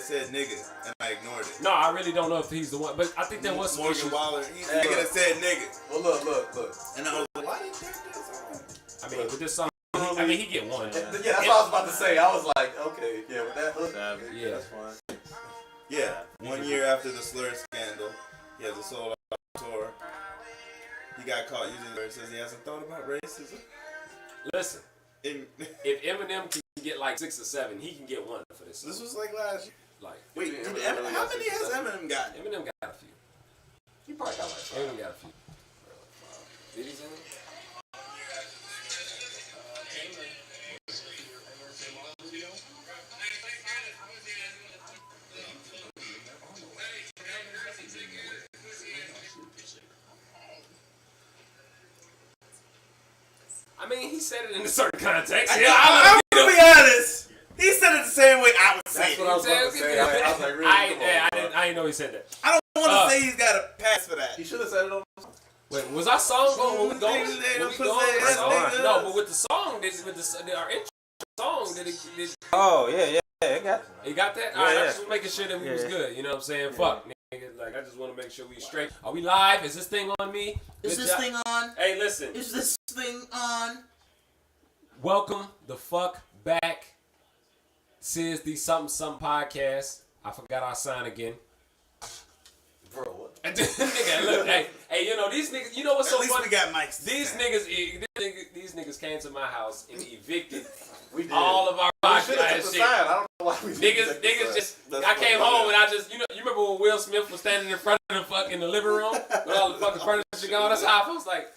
that said nigga, and I ignored it. No, I really don't know if he's the one, but I think that was some Morgan issues. Waller. He's the nigga that said nigga. Well, look. And I was like, why did you take this song? I mean, with this song, he get one. Yeah, that's what I was about to say. I was like, okay, yeah, with that hook, yeah, that's fine. Yeah, 1 year after the slur scandal, he has a solo tour. He got caught using where it says he hasn't thought about racism. Listen, if Eminem can get like 6 or 7, he can get one for this song. This was like last year. Like, wait, Eminem, how many has Eminem got? Eminem got a few. He probably got like 5. Eminem got a few. Did he sing it? I mean, he said it in a certain context. I'm gonna be honest. He said it the same way I would say it. That's what I was about to say. I was like, really? I didn't know he said that. I don't want to say he's got a pass for that. He should have said it on. Wait, was our song going? When we going? No, but with the song, our intro song, did it? Oh yeah, it got. You got that? All right, I just was making sure that we was good. You know what I'm saying? Fuck, nigga. Like, I just want to make sure we straight. Are we live? Is this thing on me? Is this thing on? Hey, listen. Is this thing on? Welcome the fuck back. This is the Something Podcast. I forgot our sign again. Bro, what? Nigga, look, hey, you know these niggas. You know what's so funny? At least we got mics. These niggas came to my house and evicted We did. all of our podcast shit. I don't know why we Niggas just. I came home and I just, you remember when Will Smith was standing in front of the fucking the living room with all the fucking furniture gone? That's how I was like,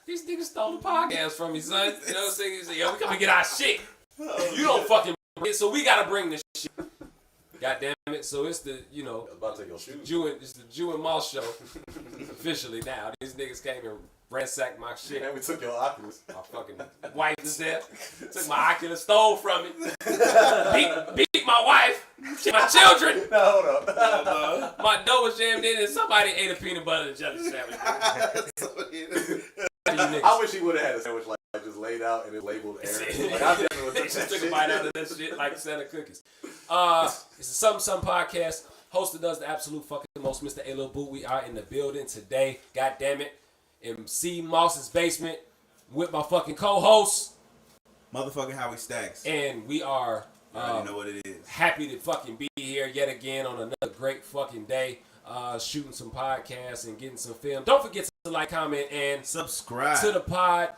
these niggas stole the podcast from me, son. You know what I'm saying? He said, yo, we come and get our shit. You don't fucking bring it, so we gotta bring this shit. God damn it. So it's the, about to take your shoes. it's the Jew and Moss show. Officially now. These niggas came and ransacked my shit. And we took your Oculus. My fucking wife is there. Took my Oculus, stole from me. Beat my wife. My children. No, hold up. My door was jammed in and somebody ate a peanut butter and jelly sandwich. I wish he would have had a sandwich like just laid out and it labeled Aaron. Like, I definitely would have just took a bite out of that shit like Santa cookies. It's a Something Podcast. Hosted does the absolute fucking most, Mr. Aloww Boo. We are in the building today. God damn it. In C. Moss's basement with my fucking co-host. Motherfucking Howie Stacks. And we are you already know what it is. Happy to fucking be here yet again on another great fucking day. Shooting some podcasts and getting some film. Don't forget to like, comment, and subscribe to the pod.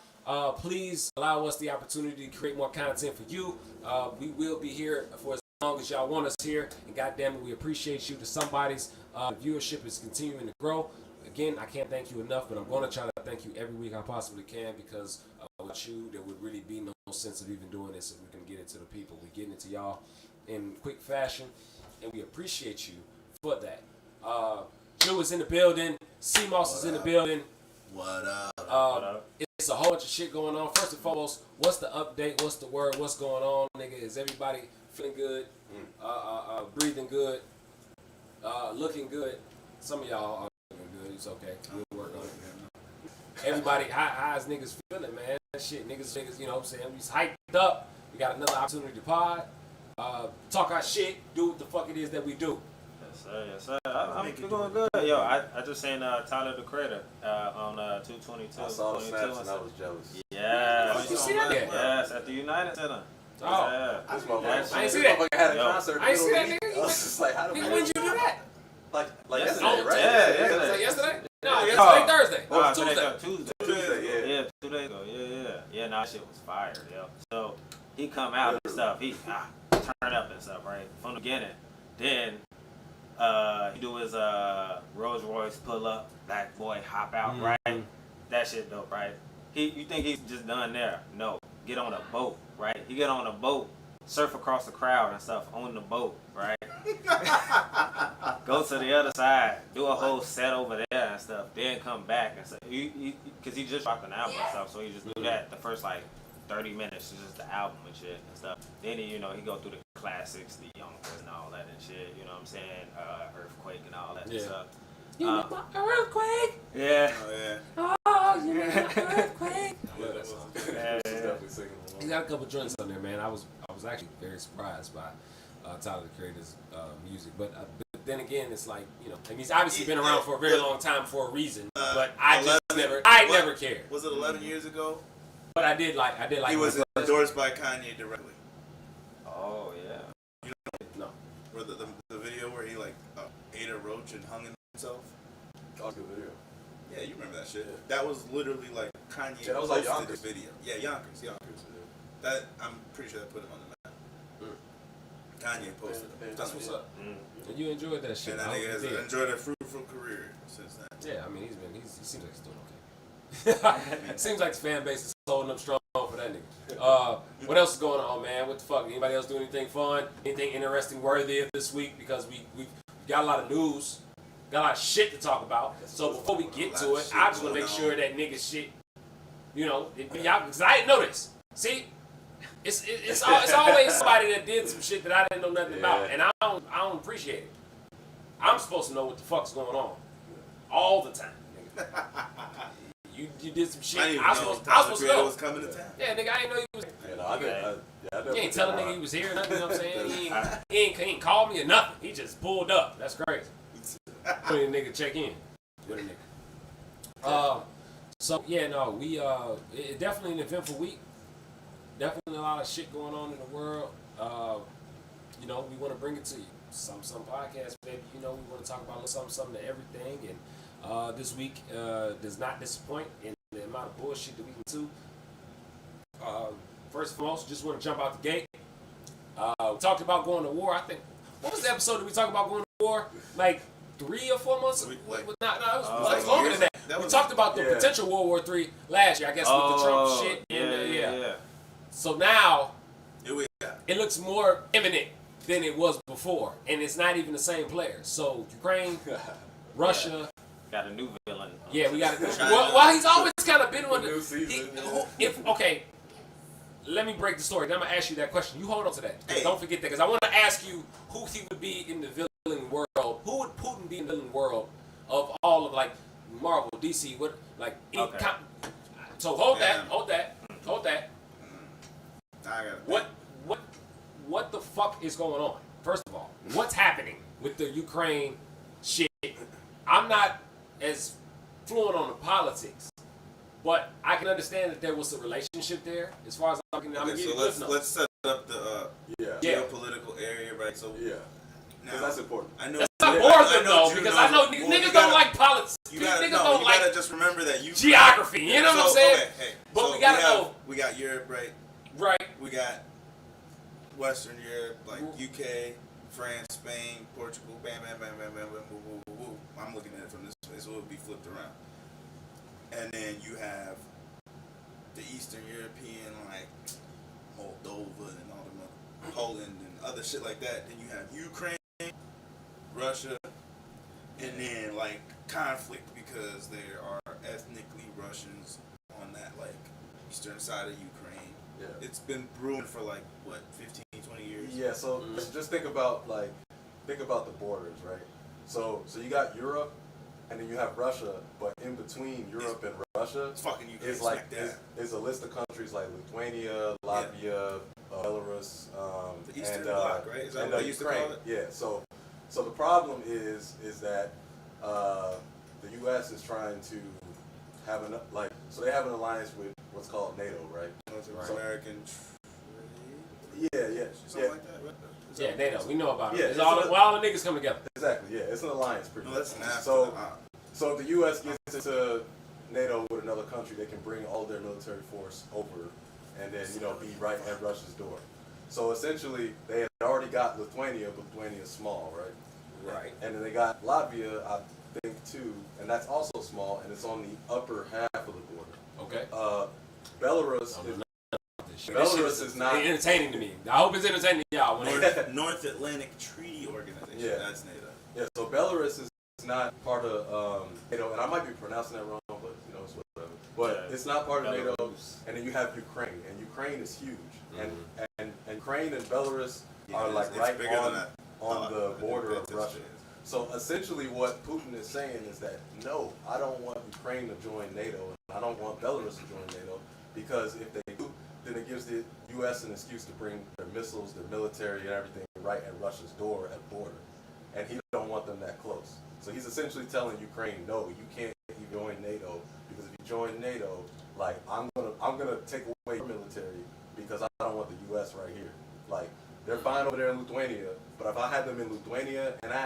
Please allow us the opportunity to create more content for you. We will be here for as long as y'all want us here. And goddamn it, we appreciate you. To somebody's viewership is continuing to grow. Again, I can't thank you enough, but I'm going to try to thank you every week I possibly can, because with you, there would really be no sense of even doing this if we can get it to the people. We're getting it to y'all in quick fashion, and we appreciate you for that. Ju is in the building. C. Moss is in the building. What up? It's a whole bunch of shit going on. First and foremost, what's the update? What's the word? What's going on, nigga? Is everybody feeling good? Breathing good? Looking good? Some of y'all are looking good. It's okay. We'll work on it. Everybody, how's niggas feeling, man? Shit, niggas, you know what I'm saying? We hyped up. We got another opportunity to pod. Talk our shit. Do what the fuck it is that we do. Yes, sir. I'm doing good. Yo, I just seen Tyler the Creator on 222. I saw the snaps and I was jealous. Yes. You see that? Yes, at the United Center. Oh. Yeah. I ain't see that. Had a concert. I ain't see that, nigga. I was just like, how do Nigga, when did you do that? Like yesterday, Oh, right? yeah. Was that yesterday? No, yesterday, Thursday. Tuesday. Yeah, 2 days ago. Yeah, nah, that shit was fire, yo. So he come out and stuff. He turn up and stuff, right? From the beginning. Then he do his Rolls Royce pull up, black boy hop out, right? That shit dope, right? You think he's just done there? No. Get on a boat, right? He get on a boat, surf across the crowd and stuff on the boat, right? Go to the other side, do a whole set over there and stuff, then come back and stuff. Because he just dropped an album and stuff, so he just do that the first like 30 minutes, is just the album and shit and stuff. Then he go through the classics, the Yonkers and all that and shit, you know what I'm saying? Earthquake and all that and stuff. You make my earthquake. Yeah. Oh, you make my earthquake. I love that song. Definitely singing. He got a couple joints on there, man. I was actually very surprised by Tyler the Creator's music. But then again, it's like, you know, and he's obviously been around for a very long time for a reason. But I just never cared. Was it 11 years ago? But I did like. He was endorsed by Kanye directly. Oh yeah. You know, No. where the video where he like ate a roach and hung himself. Oh, good video. Yeah, you remember that shit. That was literally like Kanye Yeah, that was like posted Yonkers. this video. Yeah, Yonkers. That I'm pretty sure that put him on the map. Kanye posted it. That's what's up. And you enjoyed that shit. And that nigga has enjoyed a fruitful career since then. Yeah, I mean, he seems like he's doing okay. Seems like the fan base is holding up strong for that nigga. What else is going on, man? What the fuck? Anybody else doing anything fun? Anything interesting, worthy of this week? Because we got a lot of news, got a lot of shit to talk about. So before we get to it, I just want to make sure that nigga shit, you know, y'all, because I didn't know this. See, it's always somebody that did some shit that I didn't know nothing about, and I don't appreciate it. I'm supposed to know what the fuck's going on all the time, nigga. You did some shit. I was supposed to know. Was coming to town. Yeah, nigga, I didn't know you was. Yeah, no, I did. He ain't telling nigga he was here or nothing. You know what I'm saying? He ain't called me or nothing. He just pulled up. That's crazy. Put a nigga check in with a nigga. So yeah, no, we it definitely an eventful week. Definitely a lot of shit going on in the world. You know, we want to bring it to you. Some podcast, baby. You know, we want to talk about something to everything. And this week does not disappoint in the amount of bullshit that we can do. First and foremost, just want to jump out the gate. We talked about going to war. I think, what was the episode that we talked about going to war? Like 3 or 4 months? It was longer than that. We talked about the potential World War III last year, I guess, with the Trump shit. Yeah. So now, it looks more imminent than it was before, and it's not even the same players. So Ukraine, Russia. Got a new villain. Yeah, we got it. Well, he's always kind of been on the. Okay, let me break the story. Then I'm gonna ask you that question. You hold on to that. Hey. Don't forget that, because I want to ask you who he would be in the villain world. Who would Putin be in the villain world of all of like Marvel, DC? What like? Okay. So hold that. What the fuck is going on? First of all, what's happening with the Ukraine shit? I'm not as fluent on the politics, but I can understand that there was a relationship there. As far as I'm okay, so let's set up the geopolitical area, right? So now that's important. I know that's important though, because I know niggas don't like politics. You gotta just remember that you geography. You know what I'm saying? Okay, but so we gotta know. We got Europe, right? Right. We got Western Europe, like UK, France, Spain, Portugal, bam, bam, bam, bam, bam, bam, woo, woo, woo, woo. I'm looking at it from this way, so it would be flipped around. And then you have the Eastern European, like Moldova and all the Poland and other shit like that. Then you have Ukraine, Russia, and then like conflict because there are ethnically Russians on that like eastern side of Ukraine. Yeah. It's been brewing for like what, 15, 20 years. Yeah, so just think about the borders, right? So you got Europe, and then you have Russia, but in between Europe and Russia, it's fucking Ukraine. Is like is a list of countries like Lithuania, Latvia, Belarus, the Eastern and Bloc, right? Is that and what they used Ukraine. to call it? Yeah. So the problem is that the U.S. is trying to have they have an alliance with what's called NATO, right? North American. Yeah. Something like that, right? Yeah, NATO. We know about it. Yeah, It's all the niggas come together. Exactly. Yeah, it's an alliance, pretty much. That's nasty. So the U.S. gets into NATO with another country, they can bring all their military force over, and then be right at Russia's door. So essentially, they had already got Lithuania, but Lithuania's small, right? Right. And then they got Latvia, I think, too, and that's also small, and it's on the upper half of the border. Okay. Belarus is not entertaining to me. I hope it's entertaining to y'all. North Atlantic Treaty Organization. Yeah. That's NATO. Yeah, so Belarus is not part of NATO, and I might be pronouncing that wrong, but it's whatever. But it's not part of NATO. And then you have Ukraine, and Ukraine is huge, and Ukraine and Belarus are like right on the border of Russia. So essentially, what Putin is saying is that no, I don't want Ukraine to join NATO, and I don't want Belarus to join NATO, because if they do, then it gives the U.S. an excuse to bring their missiles, their military, and everything right at Russia's door at the border, and he don't want them that close. So he's essentially telling Ukraine, no, you can't join NATO, because if you join NATO, like I'm gonna take away your military because I don't want the U.S. right here. Like they're fine over there in Lithuania, but if I had them in Lithuania and I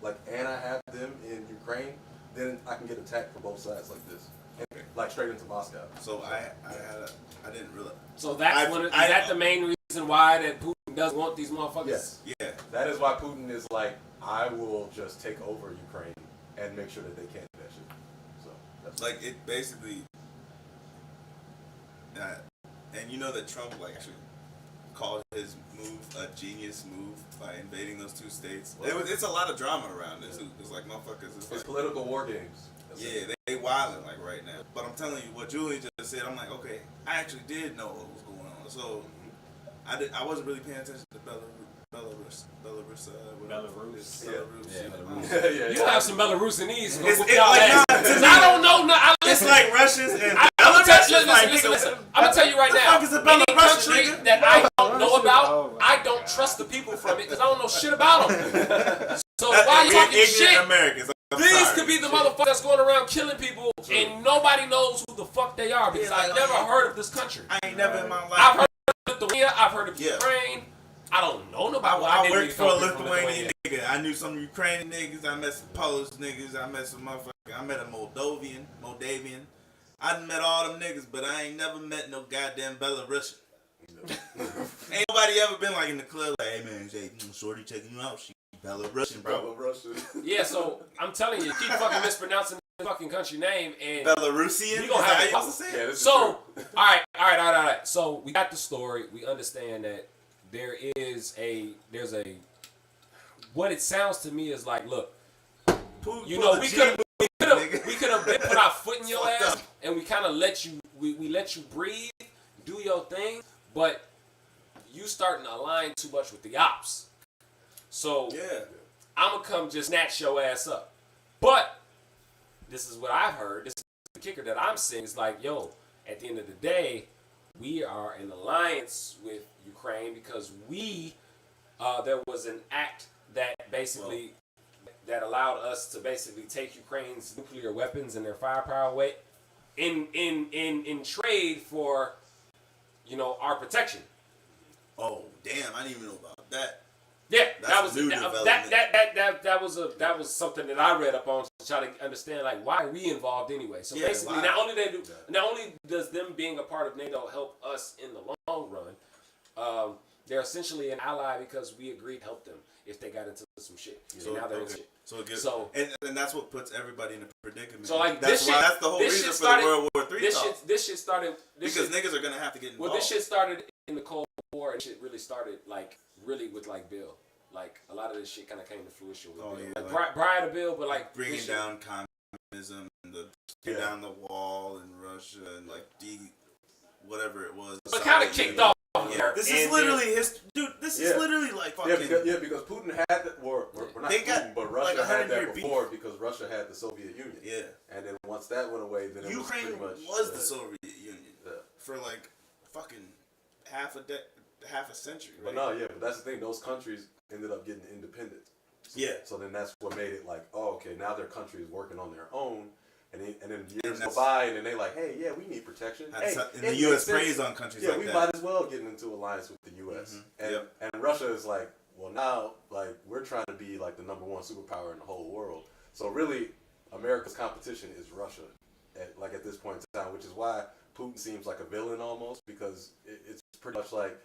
have them in Ukraine, then I can get attacked from both sides like this, and, like straight into Moscow. So I didn't realize. So that's is that the main reason why that Putin doesn't want these motherfuckers? Yes. Yeah. That is why Putin is like, I will just take over Ukraine and make sure that they can't do that shit. So that's Like it basically. And you know that Trump actually called his move a genius move by invading those two states. It's a lot of drama around this. It's like motherfuckers. It's like, political war games. yeah, they wilding like right now. But I'm telling you, what Julie just said, I'm like, okay, I actually did know what was going on. So I wasn't really paying attention to Belarus. You have some Belarusinese. I don't know. It's like Russians and Listen. I'm gonna tell you right now. Any country that I don't know about, I don't trust the people from it because I don't know shit about them. So why are you talking shit? Americans. These could be the motherfuckers that's going around killing people and nobody knows who the fuck they are because I've never heard of this country. I ain't never in my life. I've heard of Lithuania. I've heard of Ukraine. I don't know nobody. I worked for a Lithuanian nigga. I knew some Ukrainian niggas. I met some Polish niggas. I met some motherfuckers. I met a Moldavian. I done met all them niggas, but I ain't never met no goddamn Belarusian. Ain't nobody ever been like in the club like, hey man, Jay, shorty checking you out. She Belarusian, bro. Yeah, so I'm telling you, keep fucking mispronouncing the fucking country name and Belarusian. You gonna have a to say it? So, all right. So we got the story. We understand that there's a what it sounds to me is like, look, you know, we could have been put our foot in your ass and we kind of let you we let you breathe, do your thing, but you starting to align too much with the ops. So I'm gonna come just snatch your ass up. But this is what I've heard. This is the kicker that I'm seeing. It's like, yo, at the end of the day, we are in alliance with Ukraine because there was an act that basically that allowed us to basically take Ukraine's nuclear weapons and their firepower away in trade for, you know, our protection. Oh damn! I didn't even know about that. Yeah, That's that was something that I read up on to try to understand like why are we involved anyway. So basically, not only does them being a part of NATO help us in the long run, they're essentially an ally because we agreed to help them if they got into some shit. So now they're in shit. And that's what puts everybody in a predicament. So like that's the whole reason for the World War III talk. This shit started because niggas are gonna have to get involved. Well, this shit started in the Cold War, and shit really started like really with like Bill. Like a lot of this shit kind of came to fruition with Bill. Yeah, like, prior to Bill, but like bringing down communism and tearing down the wall in Russia and like whatever it was. But kind of kicked off. Yeah, this is literally dude. This is literally like fucking. Because Putin had that, or not Putin, but Russia like had that before because Russia had the Soviet Union. Yeah, and then once that went away, then Ukraine it was, was the Soviet Union for like fucking half a century. Right? But that's the thing. Those countries ended up getting independent. So then that's what made it like, oh, okay, now their country is working on their own. And then years go by, and then they like, hey, yeah, we need protection. And the U.S. preys on countries like that. Yeah, we might as well get into alliance with the U.S. Mm-hmm. And Russia is like, well, now, like, we're trying to be like the #1 superpower in the whole world. So really, America's competition is Russia, at this point in time, which is why Putin seems like a villain almost, because it's pretty much like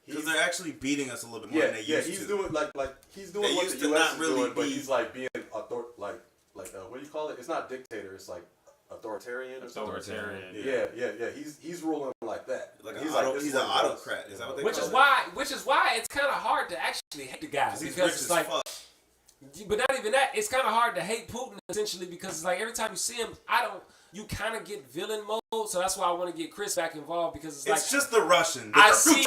because they're actually beating us a little bit more than they used to. He's doing he's doing what the U.S. is doing, but he's like being what do you call it? It's not dictator. It's like authoritarian. Yeah. He's ruling like that. Like he's an autocrat. Is that what they call it? Which is why it's kind of hard to actually hate the guy because it's like. But not even that. It's kind of hard to hate Putin essentially because it's like every time you see him, you kind of get villain mode. So that's why I want to get Chris back involved because it's just the Russian. I see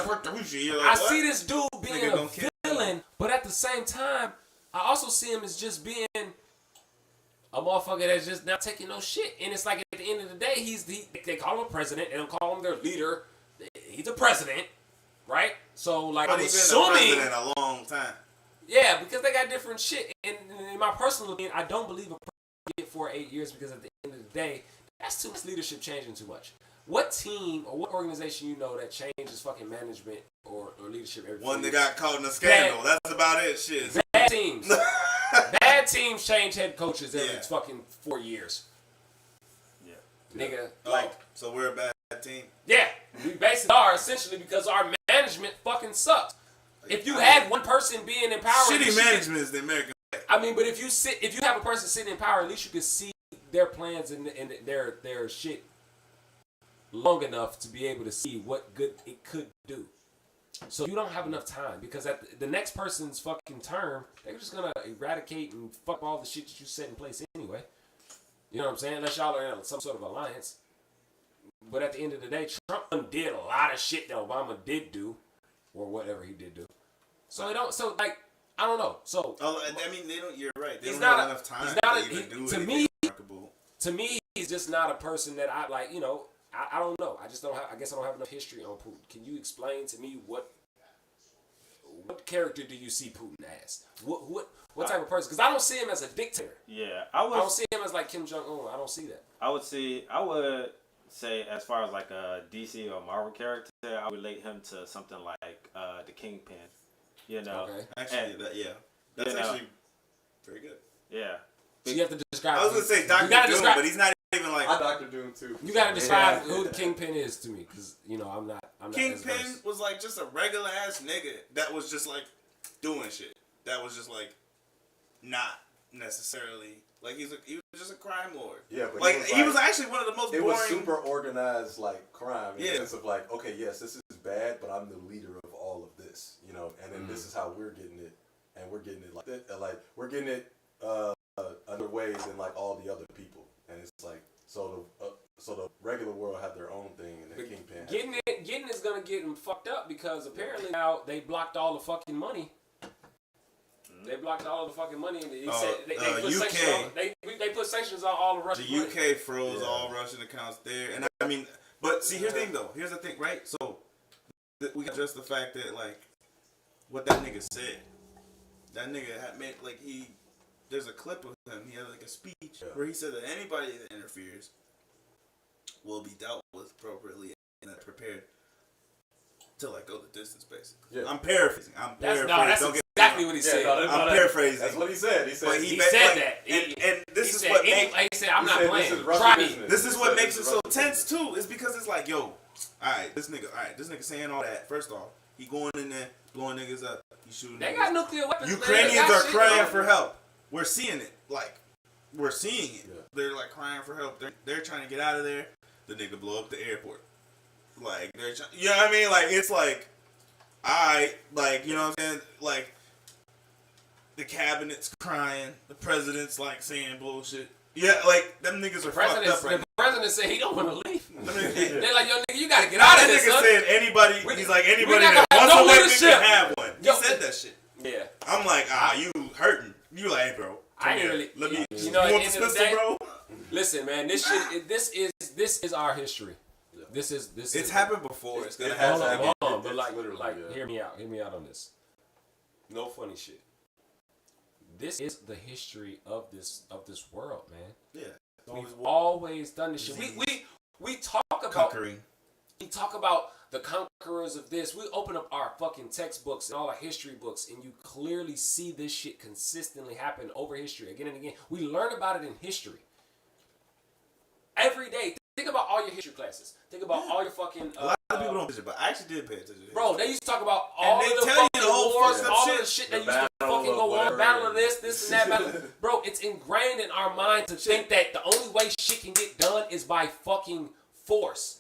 this dude being a villain, but at the same time, I also see him as just being a motherfucker that's just not taking no shit. And it's like at the end of the day, they call him a president. They don't call him their leader. He's a president. right? So like, But I'm he's been the assuming, president a long time. yeah, because they got different shit. And in my personal opinion, I don't believe a president get for 8 years because at the end of the day, that's too much leadership changing too much. What team or what organization you know that changes fucking management or leadership every One 4 that years? got caught in a scandal. That's about it. Shit. Bad teams. Bad teams change head coaches every Yeah. fucking 4 years. Yeah. Nigga, Like, so we're a bad team. yeah, we basically are essentially because our management fucking sucks. If you had one person being in power, Shitty management is the American way. I mean, but if you have a person sitting in power, at least you can see their plans and their shit long enough to be able to see what good it could do. So you don't have enough time because at the next person's fucking term, they're just gonna eradicate and fuck all the shit that you set in place anyway. You know what I'm saying? Unless y'all are in some sort of alliance. But at the end of the day, Trump did a lot of shit that Obama did do, or whatever he did do. So I don't know. So I mean, they don't. You're right. They he's don't not have a- enough time he's not to a- even he- do to anything me- remarkable. to me, he's just not a person that I like. You know, I don't know. I just don't have. I guess I don't have enough history on Putin. Can you explain to me what character do you see Putin as? What type of person? Because I don't see him as a dictator. Yeah, I don't see him as like Kim Jong Un. I don't see that. I would say as far as like a DC or Marvel character, I would relate him to something like the Kingpin. You know, Okay. Actually, that's You know. actually very good. yeah. So you have to describe. I was gonna say you Doctor gotta Doom, describe, but he's not even like I'm Dr. Doom too. You gotta describe Yeah. who the Kingpin is to me, because you know I'm not. as Kingpin versed. was like just a regular ass nigga that was just like doing shit. That was just like not necessarily like he was just a crime lord. Yeah, but like he was actually one of the most It boring. was super organized, like crime, in Yeah. the sense of like, okay, yes, this is bad, but I'm the leader of all of this, you know, and then this is how we're getting it, and we're getting it like we're getting it other ways than like all the other people, and it's like so the regular world have their own thing, and the Kingpin. Getting is gonna get him fucked up because apparently now they blocked all the fucking money. They blocked all the fucking money, and they said they put UK. sanctions on, they put sanctions on all the Russian The money. UK froze all Russian accounts there, and I mean, but see, here's the thing though. Here's the thing, right? So we got just the fact that like what that nigga said. That nigga had made like there's a clip of him. He had like a speech where he said that anybody that interferes will be dealt with appropriately and prepared to like go the distance, basically. Yeah. I'm paraphrasing. That's Don't get exactly what he Yeah, said. no, I'm paraphrasing. That's what he said. He said, But He ba- said like, that. and this He is said, what he makes said, I'm he not said, playing. This is Russian Try me. business. this is He what said, makes this it is so Russian tense business. too. Is because it's like, yo, this nigga saying all that. First off, he going in there blowing niggas up. He shooting. They niggas. got nuclear weapons. man. They Ukrainians got are shit, crying bro. for help. We're seeing it. Like, we're seeing it. Yeah. They're like crying for help. They're trying to get out of there. The nigga blow up the airport. Like, they're trying. You know what I mean? Like, it's like, alright. Like, you know what I'm saying? Like, the cabinet's crying. The president's like saying bullshit. Yeah, like, them niggas are fucked up right The president said he don't want to leave. now. I mean, They're like, yo, nigga, you gotta get Now out of that this, nigga son. said anybody, he's like, anybody not that gonna have wants no a weapon leadership. can have one. He Yo. said that shit. Yeah. I'm like, you hurting. You like, hey, bro. I ain't here. really. Let me. You know, at you the want end this of the pistol, day, bro? listen, man, this is our history. This is. It's happened before. It's gonna It has happen. Hold happened. on, but It's like, literally, yeah. hear me out on this. No funny shit. This is the history of this world, man. Yeah. We've always done this shit. We talk about Conquering. we talk about the conquerors of this. We open up our fucking textbooks and all our history books, and you clearly see this shit consistently happen over history again and again. We learn about it in history every day. Think about all your history classes. Think about all your fucking. A lot of people don't pay attention, but I actually did pay attention. to Bro, this. they used to talk about And all they of the tell you fucking the whole wars, fucked up all shit. of the shit The that used to battle fucking of go on, whatever. battle of this and that battle. Bro, it's ingrained in our mind to think that the only way shit can get done is by fucking force.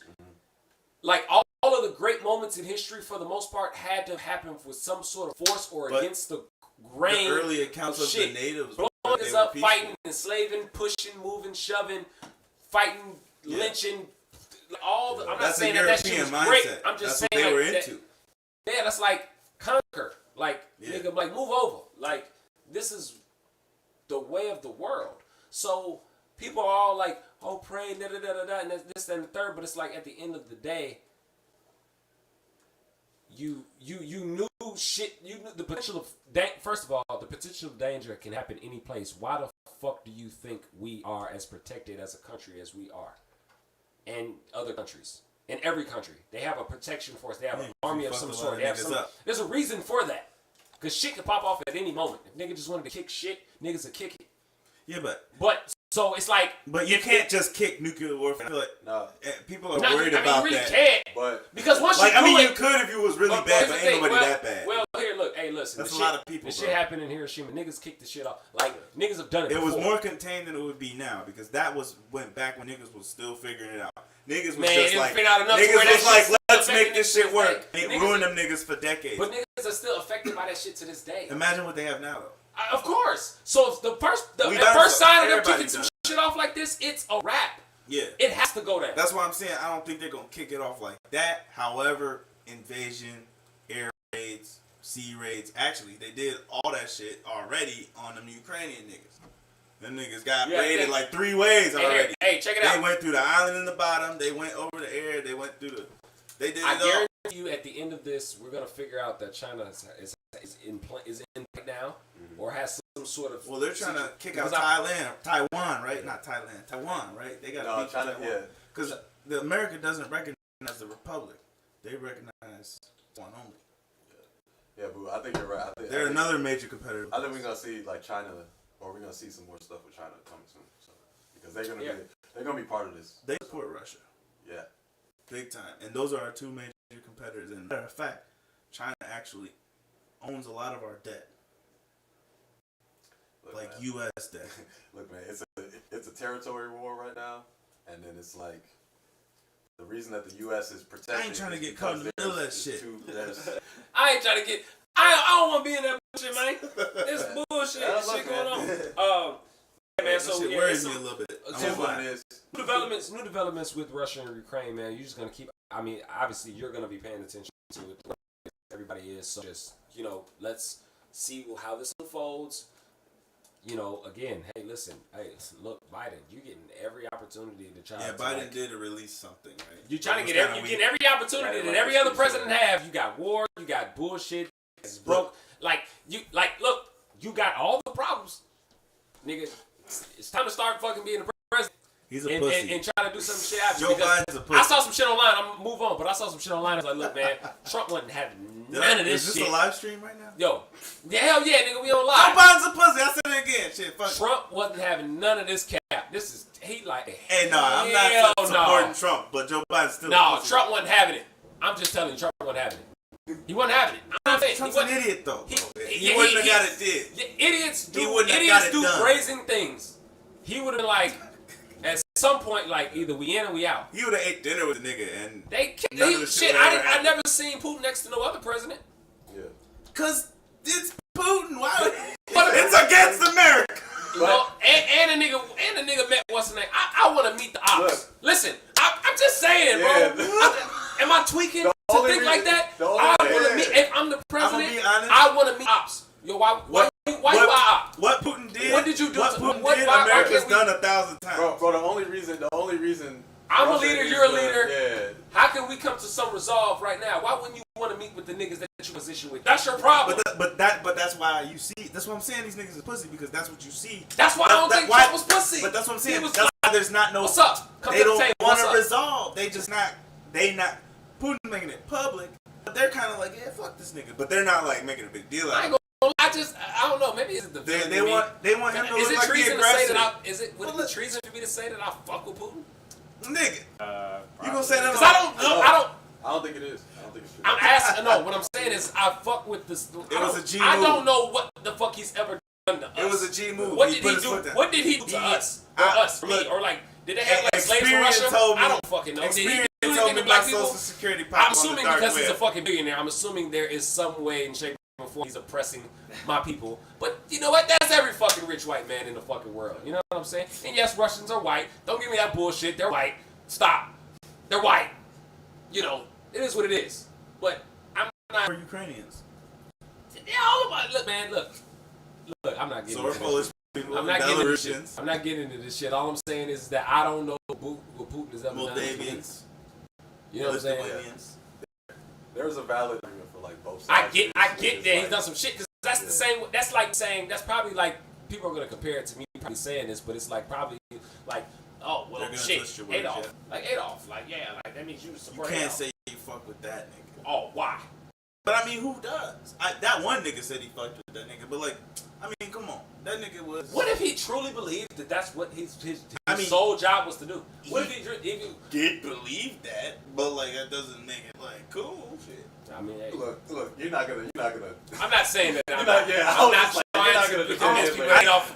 Like all of the great moments in history, for the most part, had to happen with some sort of force or But against the the grain. early accounts of shit. the natives, Blowing were us they up, were peaceful. fighting, enslaving, pushing, moving, shoving, fighting, Yeah. lynching. All the, I'm not That's a saying that shit European was great. mindset. I'm just That's saying what they were like, into. yeah, that's like conquer. Like, Yeah. nigga, like move over. Like, this is the way of the world. So people are all like, oh, pray, da da da da da, and this, that, and the third. But it's like at the end of the day, knew shit. You knew the potential of first of all, the potential danger can happen any place. Why the fuck do you think we are as protected as a country as we are, and other countries? In every country, they have a protection force. They have an army of some sort. There's a reason for that. Because shit can pop off at any moment. If niggas just wanted to kick shit, niggas would kick it. Yeah, but so it's like. But you can't just kick nuclear warfare. I feel like people are worried about you really that. Can't. But because once like, you do you could if you was really bad, but ain't nobody that bad. Well, here, look, hey, listen. That's a lot of people. The shit happened in Hiroshima. Niggas kicked the shit off. Like niggas have done it. It before. was more contained than it would be now because that went back when niggas was still figuring it out. Niggas was just like, let's make this shit work. It ruined them niggas for decades. But niggas are still affected by that shit to this day. Imagine what they have now, though. Of course. So if the first sign of them kicking some shit off like this, it's a wrap. Yeah. It has to go down. That's why I'm saying I don't think they're gonna kick it off like that. However, invasion, air raids, sea raids. Actually, they did all that shit already on them Ukrainian niggas. Them niggas got raided like 3 ways already. Hey, check it out. They went through the island in the bottom. They went over the air. They went through the. They did it all. I guarantee you, at the end of this, we're gonna figure out that China is in now, or has some sort of. Well, they're trying to kick out Taiwan, right? Not Thailand, Taiwan, right? They got to beat China, Taiwan. Because the America doesn't recognize the republic; they recognize one only. Yeah, but I think you're right. They're another major competitor. I think we're gonna see like China, or we're gonna see some more stuff with China coming soon. So, because they're gonna be part of this. They support Russia. Yeah. Big time, and those are our two major competitors. And matter of fact, China actually owns a lot of our debt. Look, like man. U.S. debt. Look, man, it's a territory war right now, and then it's like the reason that the U.S. is protected. I ain't trying to get caught in the middle of that shit. I ain't trying to get. I don't want to be in that bullshit, man. There's bullshit shit going on. Man, so it worries me a little bit. New developments with Russia and Ukraine, man. You're just gonna keep. I mean, obviously, you're gonna be paying attention to it. Everybody is. So just let's see how this unfolds. Again, hey, listen, look, Biden, you're getting every opportunity to try. Yeah, Biden did release something, right? You're trying to get getting every opportunity that every other president have. You got war, you got bullshit, it's broke. Look, you got all the problems, nigga. It's time to start fucking being the president. He's a pussy. And try to do some shit out. Joe Biden's a pussy. I saw some shit online. I'm gonna move on, but I saw some shit online. I was like, look, man, Trump wasn't having none of this shit. Is this a live stream right now? Yo, hell yeah, nigga, we on live. Joe Biden's a pussy. I said it again. Shit, fuck. Trump wasn't having none of this cap. This is Hey, no, I'm not supporting Trump, but Joe Biden's still. No, Trump wasn't having it. I'm just telling you, Trump wasn't having it. He wasn't having it. I'm saying Trump's an idiot though. He wouldn't have got it did. Idiots do brazen things. He would have been like, at some point, like either we in or we out. He would have ate dinner with the nigga and I never seen Putin next to no other president. Yeah. Cause it's Putin. Why? It's against America. And a nigga met what's the name. I want to meet the ops. Look, listen, I'm just saying, bro. Am I tweaking to think like that? I want to meet. If I'm the president, I want to meet ops. Yo, why you ops? What Putin did? What did you do? What Putin did? America's done 1,000 times. Bro, the only reason. I'm a leader. You're a leader. Yeah. How can we come to some resolve right now? Why wouldn't you want to meet with the niggas that you position with? That's your problem. But that's why you see. That's what I'm saying. These niggas is pussy because that's what you see. That's why I don't think Trump was pussy. But that's what I'm saying. That's why there's not no. What's up? They don't want to resolve. They just not. Putin making it public. But they're kind of like, yeah, fuck this nigga. But they're not like making a big deal out of it. I don't know. Maybe it's the they want him to look like the aggressor. Would it be treason for me to say that I fuck with Putin? Nigga, you gonna say that? Because I don't think it is. I don't think it's true. I'm asking. No, what I'm saying is I fuck with this. It was a G I move. don't know what the fuck he's ever done to us. It was a G move. What did he do? What did he do to us? Or like, did they have like slaves in Russia? I don't fucking know. Did he do anything to black people? I'm assuming because he's a fucking billionaire. I'm assuming there is some way and shape before he's oppressing my people. But you know what? That's every fucking rich white man in the fucking world. You know what I'm saying? And yes, Russians are white. Don't give me that bullshit. They're white. Stop. They're white. It is what it is. But I'm not. For Ukrainians. Yeah, all about. Look, man. Look. I'm not getting. So we're Polish people. I'm not getting into this shit. I'm not getting into this shit. All I'm saying is that I don't know what Putin is ever done. Moldavians. You know what I'm saying? There's a valid argument like both I sides. get that he's done some shit because that's the same. That's like saying that's probably like people are gonna compare it to me probably saying this, but it's like probably like oh well shit Adolf like Adolf like yeah like that means you support. You can't Adolf. say you fuck with that nigga. Oh why? But I mean, who does? That one nigga said he fucked with that nigga, but like, I mean, come on, that nigga was. What if he truly believed that that's what his I mean, sole job was to do? What if he did believe that, but like that doesn't make it like cool shit. I mean, hey. Look, you're not gonna. I'm not saying that. I'm not not trying to convince people Adolf.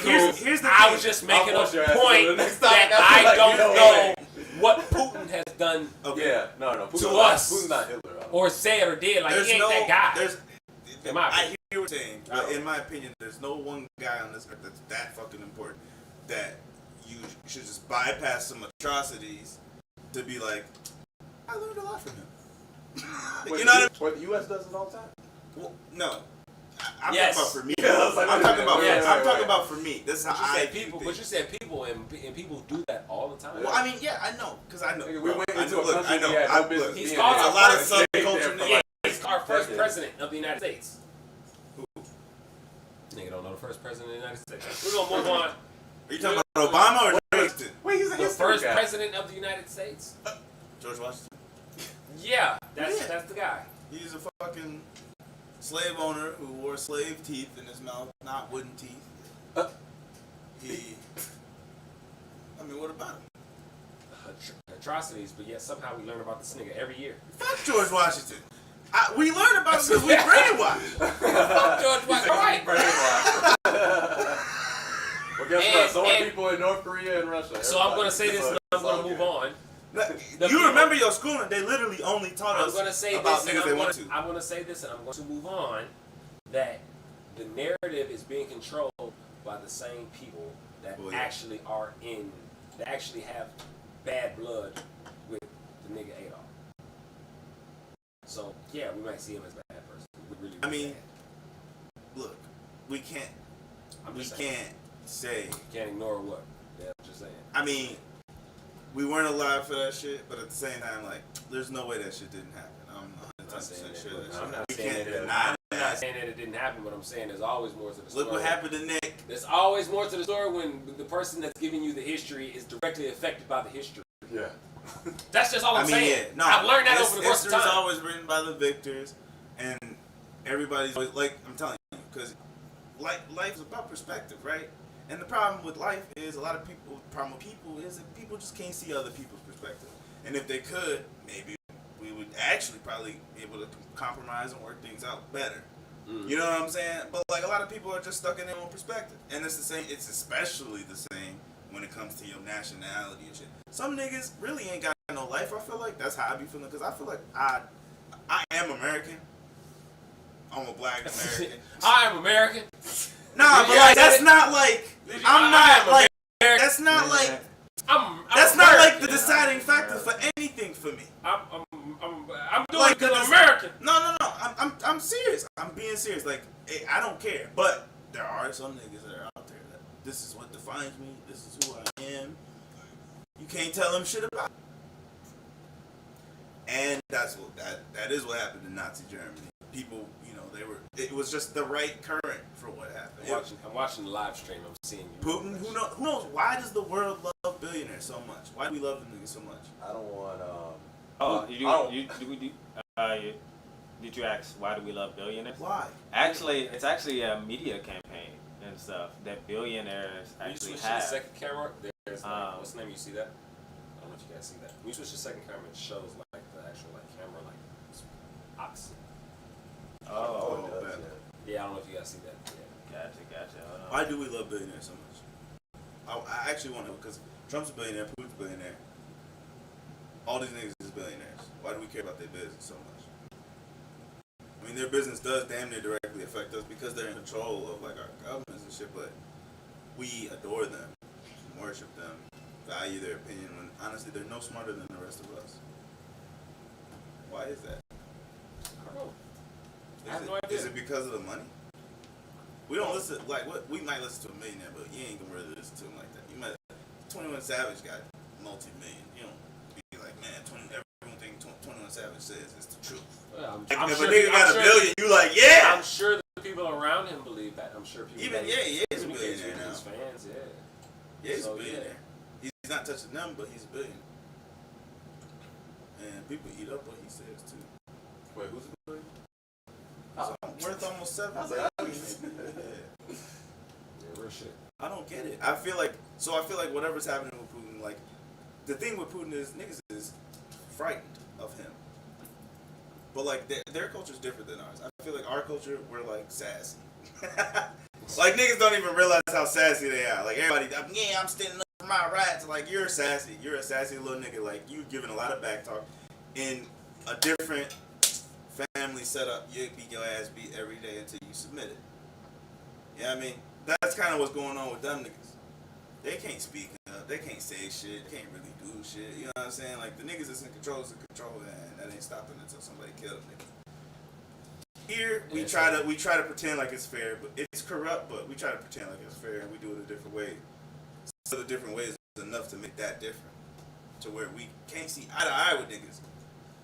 Here's the thing. I was just making a point that I don't know what Putin has done. Okay. Yeah, no, to us, Putin's not Hitler. or said or did. Like he ain't that guy. I hear what you're saying, but in my opinion, there's no one guy on this earth that's that fucking important that you should just bypass some atrocities to be like, I learned a lot from him. You know what the U.S. does it all the time? Well, no. I'm Yes. talking about for me. Yeah, I'm talking about. Yes. I'm talking about for me. This is how I people. But you said people, and people do that all the time. Well, I mean, yeah, I know, because I know. We went I into know. a Look, country I know. we had no I business look. being He's in. called a lot of Stayed there subculture for niggas. Yeah, he's our first president of the United States. Who? Nigga don't know the first president of the United States. We're gonna move on. Are you talking about Obama or Justin? Wait, he's a The history first guy. president of the United States. George Washington. Yeah, that's the guy. He's a fucking slave owner who wore slave teeth in his mouth, not wooden teeth. I mean, what about him? Atrocities, but yet somehow we learn about this nigga every year. Fuck George Washington. We learned about him because we brainwashed. Fuck George Washington. All right. Well, guess what? So are people in North Korea and Russia. So I'm gonna say this, and I'm gonna move on. You remember your schooling? They literally only taught us about niggas they wanted to. I'm gonna say this, and I'm going to move on. That the narrative is being controlled by the same people that actually are that actually have bad blood with the nigga Adolf. So yeah, we might see him as a bad person. I mean, look, we can't say. You can't ignore what. Yeah, I'm just saying. I mean, we weren't alive for that shit, but at the same time, like, there's no way that shit didn't happen. I'm 100% sure that shit. I'm not We saying can't that. deny I'm not saying that it didn't happen, but I'm saying there's always more to the story. Look what happened to Nick. There's always more to the story when the person that's giving you the history is directly affected by the history. Yeah. That's just all I'm saying. Yeah, no, I've learned that over the course of time. History's always written by the victors, and everybody's always, like, I'm telling you, because life is about perspective, right? And the problem with life is problem with people is that people just can't see other people's perspective. And if they could, maybe we would actually probably be able to compromise and work things out better. You know what I'm saying? But like a lot of people are just stuck in their own perspective. And it's the same, it's especially the same when it comes to your nationality and shit. Some niggas really ain't got no life, I feel like. That's how I be feeling, because I feel like I am American. I'm a black American. I am American. Nah, but like that's not like I'm not like that's not like that's not like the deciding factor for anything for me. I'm doing Like it because I'm American. No. I'm serious. I'm being serious. Like I don't care, but there are some niggas that are out there that this is what defines me. This is who I am. You can't tell them shit about it. And that's what that is what happened in Nazi Germany. People, you know, it was just the right current for what happened. I'm watching the live stream. I'm seeing you. Putin, who knows? Why does the world love billionaires so much? Why do we love them niggas so much? I don't want. Did you ask why do we love billionaires? Why? Actually, it's actually a media campaign and stuff that billionaires When you actually switch to the have. second camera, there's like, what's the name? You see that? I don't know if you guys see that. When you switch to the second camera, it shows like the actual like camera like opposite. Oh, it does, Yeah, I don't know if you guys see that. Yeah. Gotcha. Hold on. Why do we love billionaires so much? I actually want to know, because Trump's a billionaire, Putin's a billionaire. All these niggas is billionaires. Why do we care about their business so much? I mean, their business does damn near directly affect us because they're in control of like our governments and shit, but we adore them, worship them, value their opinion when honestly they're no smarter than the rest of us. Why is that? I don't know. I have no idea. Is it because of the money? We don't listen, like, what we might listen to a millionaire, but you ain't gonna really listen to him like that. You might, 21 Savage got multi-million. You don't be like, man, everyone think 21 Savage says is the truth. Well, Like, if a nigga got a billion, you like, yeah. I'm sure the people around him believe that. I'm sure people. Even he is a billionaire now. His fans, yeah. Yeah, he's So, a billionaire. He's not touching them, but he's a billionaire. And people eat up what he says too. Wait, who's the billionaire? So worth almost 7 Yeah, real shit. I don't get it. I feel like whatever's happening with Putin, like the thing with Putin is niggas is frightened of him. But like their culture is different than ours. I feel like our culture, we're like sassy. Like niggas don't even realize how sassy they are. Like everybody, yeah, I'm standing up for my rights. Like you're sassy. You're a sassy little nigga. Like you giving a lot of back talk. In a different family setup, you beat your ass beat every day until you submit it. You know what I mean? That's kind of what's going on with them niggas. They can't speak up. They can't say shit. They can't really do shit. You know what I'm saying? Like the niggas that's in control is in control, and that ain't stopping until somebody kills them niggas. Here we try to pretend like it's fair, but it's corrupt. But we try to pretend like it's fair, and we do it a different way. So the different ways is enough to make that different, to where we can't see eye to eye with niggas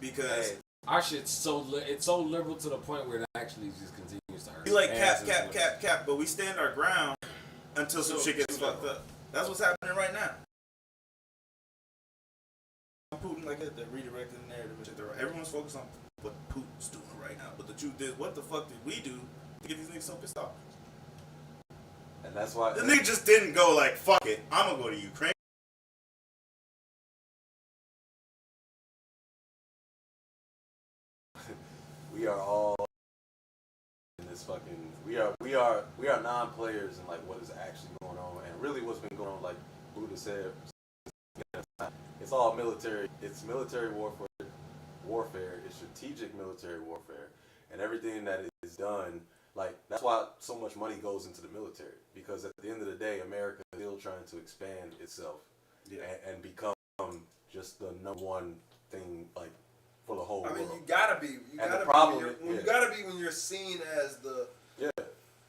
because our shit's so liberal to the point where it actually just continues to hurt. we like cap, but we stand our ground until some shit gets fucked up. That's what's happening right now. Putin like that, they're redirecting the narrative. Everyone's focused on what Putin's doing right now, but the truth is, what the fuck did we do to get these niggas so pissed off? And that's why the nigga just didn't go like, fuck it, I'm gonna go to Ukraine. we are all in this fucking. We are non-players in like what is actually going on, and really what's been going on. Like Buddha said, it's all military. It's military warfare. It's strategic military warfare, and everything that is done. Like that's why so much money goes into the military, because at the end of the day, America is still trying to expand itself and become just the number one thing, like for the whole world. I mean, you gotta be. You gotta be when you're seen as the. Yeah.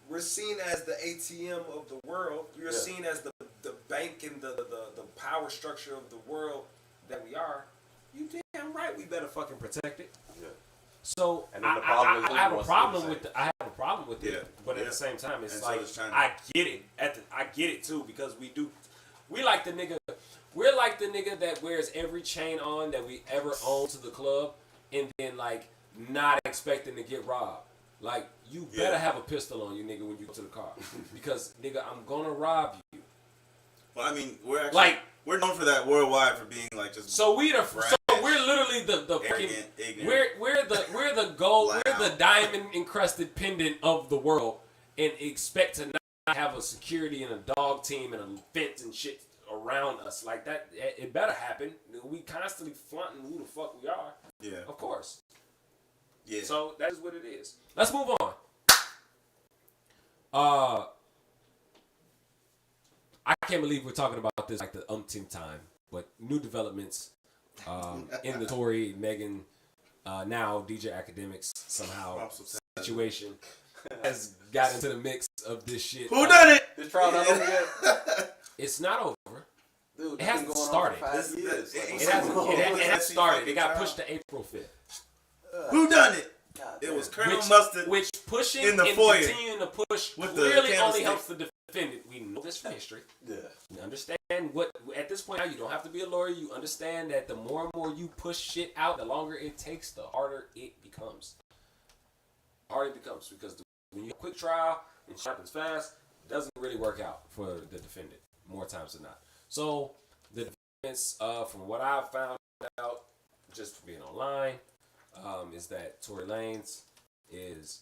We're seen as the ATM of the world. You're seen as the bank and the power structure of the world that we are. You damn right. We better fucking protect it. Yeah. So and then I have a problem with it. Yeah. But at the same time, it's and like so I get it. I get it too, because we like the nigga. We're like the nigga that wears every chain on that we ever own to the club, and then like not expecting to get robbed. Like you better have a pistol on you, nigga, when you go to the car, because nigga, I'm gonna rob you. Well, I mean, we're known for that worldwide for being like just. So we're literally the arrogant, fucking we're the gold, we're the diamond encrusted pendant of the world, and expect to not have a security and a dog team and a fence and shit around us like that. It better happen. We constantly flaunting who the fuck we are. Yeah. Of course. Yeah. So that is what it is. Let's move on. I can't believe we're talking about this like the umpteenth time, but new developments in the Tory, Megan, now DJ Academics somehow situation has got into the mix of this shit. Who done it? This trial not over yet. It's not over. Dude, it hasn't started. It hasn't started. It got pushed to April 5th. Who done it? It was Colonel Mustard. Which pushing in the and foyer continuing to push with clearly the only helps the defendant. We know this from history. Yeah. We understand what at this point now you don't have to be a lawyer. You understand that the more and more you push shit out, the longer it takes, the harder it becomes. Because when you have a quick trial and shit happens fast, it doesn't really work out for the defendant more times than not. So the defense, from what I've found out, just from being online, is that Tory Lanez is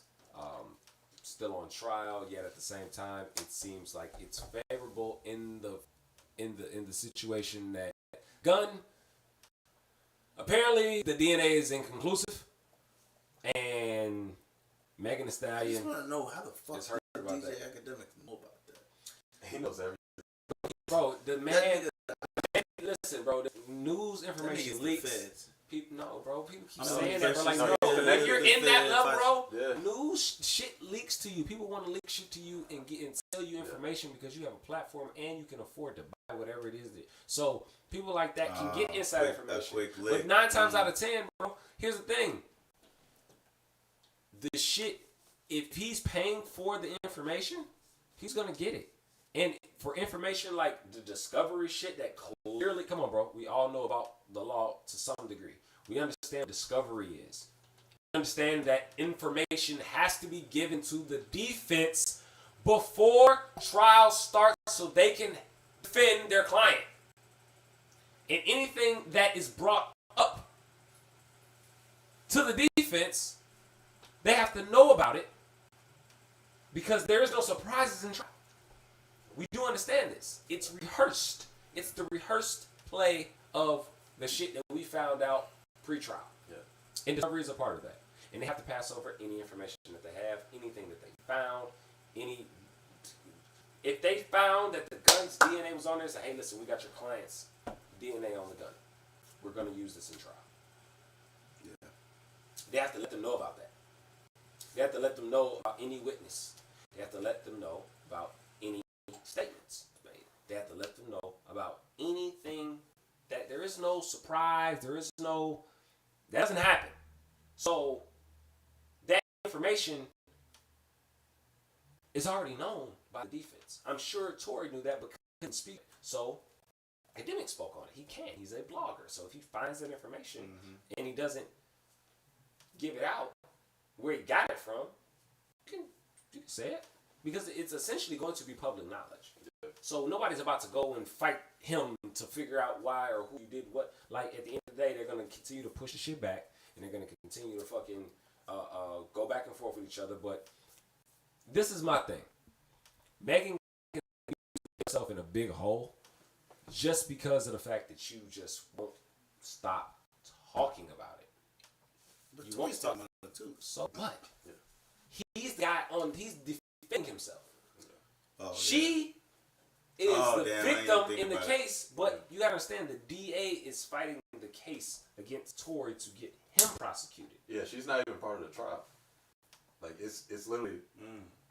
still on trial. Yet at the same time, it seems like it's favorable in the situation that Gunn. Apparently, the DNA is inconclusive, and Megan Thee Stallion. I just want to know how the fuck is hurt about DJ that. Academic know about that. He knows everything. Bro, the man. Listen, bro. The news information leaks. People, no, bro. People keep saying that, bro. Like, bro, when you're in that level, bro, news shit leaks to you. People want to leak shit to you and sell you information because you have a platform and you can afford to buy whatever it is. So people like that can get inside information. But 9 times out of 10, bro, here's the thing. The shit, if he's paying for the information, he's gonna get it. And for information like the discovery shit that clearly, come on, bro, we all know about the law to some degree. We understand what discovery is. We understand that information has to be given to the defense before trial starts so they can defend their client. And anything that is brought up to the defense, they have to know about it because there is no surprises in trial. We do understand this. It's rehearsed. It's the rehearsed play of the shit that we found out pre-trial. Yeah. And discovery is a part of that. And they have to pass over any information that they have, anything that they found, if they found that the gun's DNA was on there, say, hey, listen, we got your client's DNA on the gun. We're going to use this in trial. Yeah. They have to let them know about that. They have to let them know about any witness. They have to let them know about any statements made. They have to let them know about anything that there is no surprise, that doesn't happen. So that information is already known by the defense. I'm sure Tory knew that but couldn't speak. So Academic spoke on it. He can. He's a blogger. So if he finds that information and he doesn't give it out where he got it from, you can say it. Because it's essentially going to be public knowledge. So nobody's about to go and fight him to figure out why or who did what. Like, at the end of the day, they're going to continue to push the shit back. And they're going to continue to fucking go back and forth with each other. But this is my thing. Megan can put herself in a big hole just because of the fact that you just won't stop talking about it. But You Tory's won't talking about it too. So what? Yeah. He's defending himself. Oh, She is Oh, the damn, I victim didn't think in the about it. case, but you gotta understand the DA is fighting the case against Tory to get him prosecuted. Yeah, she's not even part of the trial. Like it's literally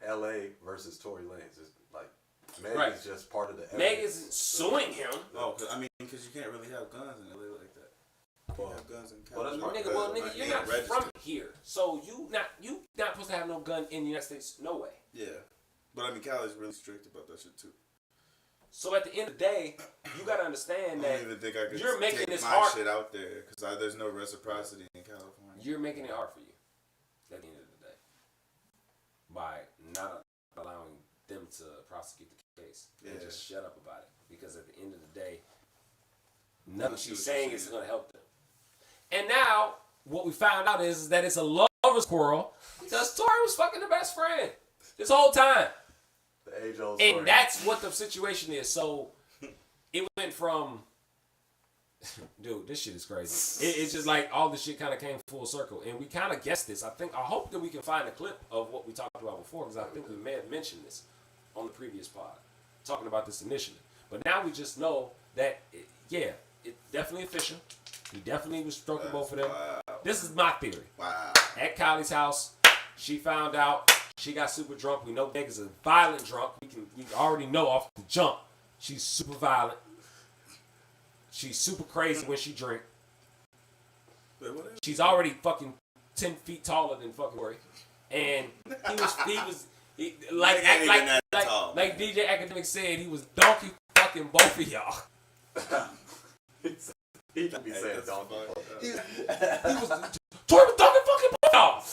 L.A. versus Tory Lanez. It's like Meg is just part of the evidence. Meg isn't suing him. Oh, because you can't really have guns in LA like that. You can't have guns in Well, California. that's Nigga, you're not from here, so you not supposed to have no gun in the United States. No way. Yeah, but Cali's really strict about that shit too. So at the end of the day, you gotta understand I that don't even think I could you're making take this my hard. shit out there because there's no reciprocity in California. You're making it hard for you at the end of the day by not allowing them to prosecute the case and just shut up about it. Because at the end of the day, nothing she's saying is going to help them. And now, what we found out is that it's a lover's quarrel because Tory was fucking the best friend this whole time. The age-old story. And that's what the situation is. So it went from, dude, this shit is crazy. It's just like all this shit kind of came full circle. And we kind of guessed this. I hope that we can find a clip of what we talked about before because I think we may have mentioned this on the previous pod, talking about this initially. But now we just know that, it's definitely official. He definitely was stroking both of them. Wow. This is my theory. Wow. At Kylie's house, she found out. She got super drunk. We know Meg is a violent drunk. We already know off the jump. She's super violent. She's super crazy when she drink. Wait, what is She's already fucking 10 feet taller than fucking Rory. And like DJ Academic said, he was donkey fucking both of y'all. He could be saying donkey. He was Tory was donkey fucking both of y'all.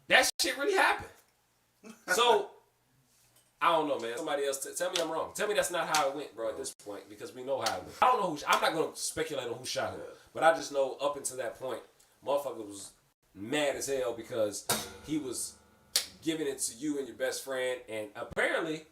That shit really happened. So I don't know, man. Somebody else tell me I'm wrong. Tell me that's not how it went, bro, at this point, because we know how it went. I don't know I'm not gonna speculate on who shot him, but I just know up until that point, motherfucker was mad as hell because he was giving it to you and your best friend, and apparently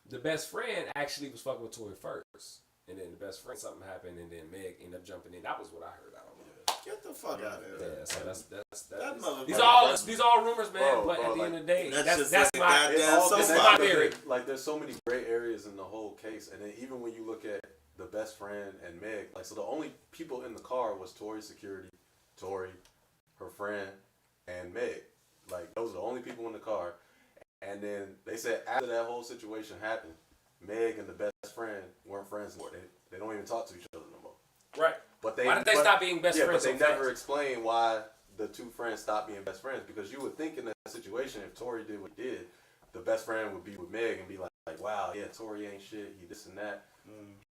the best friend actually was fucking with Tory first. And then the best friend, something happened, and then Meg ended up jumping in. That was what I heard. I don't know. Get the fuck out of here. Yeah, so that's That motherfucker. these all rumors, man. Bro, but at the end of the day, that's that's just that's like my a It's goddamn all this is somebody. my theory. Like there's so many gray areas in the whole case, and then even when you look at the best friend and Meg, like so the only people in the car was Tory's security, Tory, her friend, and Meg. Like those are the only people in the car. And then they said after that whole situation happened, Meg and the best friend weren't friends anymore. They don't even talk to each other no more. Right. But Why did they stop being best friends? But they never explain why the two friends stopped being best friends. Because you would think in that situation, if Tory did what he did, the best friend would be with Meg and be like wow, yeah, Tory ain't shit. He this and that.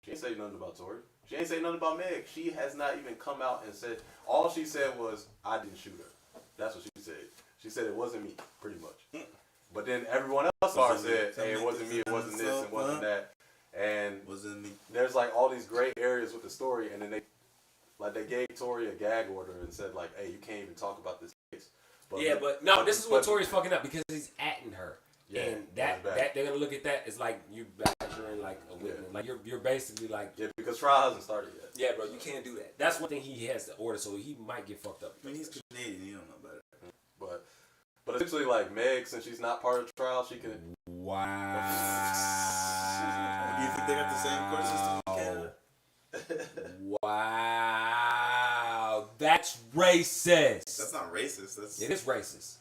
She ain't say nothing about Tory. She ain't say nothing about Meg. She has not even come out and said. All she said was, "I didn't shoot her." That's what she said. She said it wasn't me, pretty much. But then everyone else said, "Hey, it wasn't me. It wasn't this. It wasn't that." And wasn't me. There's like all these gray areas with the story, and then they gave Tory a gag order and said like, "Hey, you can't even talk about this case." But this is what Tory's fucking up because he's atting her. Yeah, and that they're gonna look at that as like you badgering like a witness. Like you're basically like because trial hasn't started yet. Yeah, bro, you can't do that. That's one thing he has to order, so he might get fucked up. I mean, he's Canadian, you don't know better. But essentially, like Meg, since she's not part of the trial, she can. Wow. Do you think they got the same court system in Canada? Wow, that's racist. That's not racist. It is racist.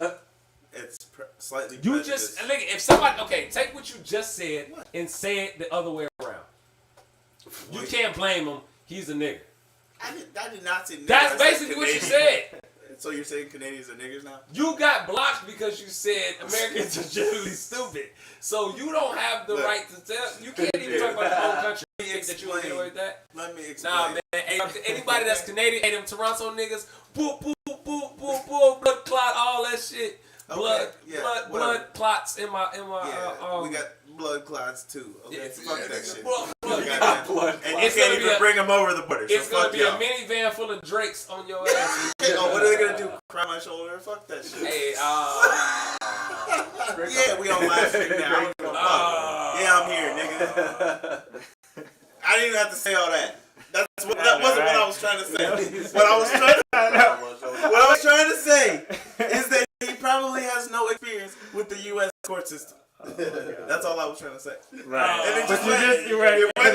It's slightly. You just if somebody take what you just said and say it the other way around. You can't blame him. He's a nigger. I did not say nigger. That's basically what you said. So you're saying Canadians are niggers now? You got blocked because you said Americans are generally stupid. So you don't have the right to tell. You can't even talk about your own country. That you get away with that? Let me explain. Nah, man. Hey, anybody that's Canadian, hey, them Toronto niggas, boop, boop, boop, boop, boop, blood clot, all that shit. Blood clots in my we got blood clots too. Okay, fuck that shit. Blood and you can't even bring them over the border. It's so gonna be y'all. a minivan full of Drakes on your ass. What are they gonna do? Cry my shoulder? Fuck that shit. Hey, yeah, we on live stream now. Yeah, I'm here, nigga. I didn't even have to say all that. That wasn't what I was trying to say. What I was trying to say is that he probably has no experience with the U.S. court system. That's all I was trying to say. Right. And it But just you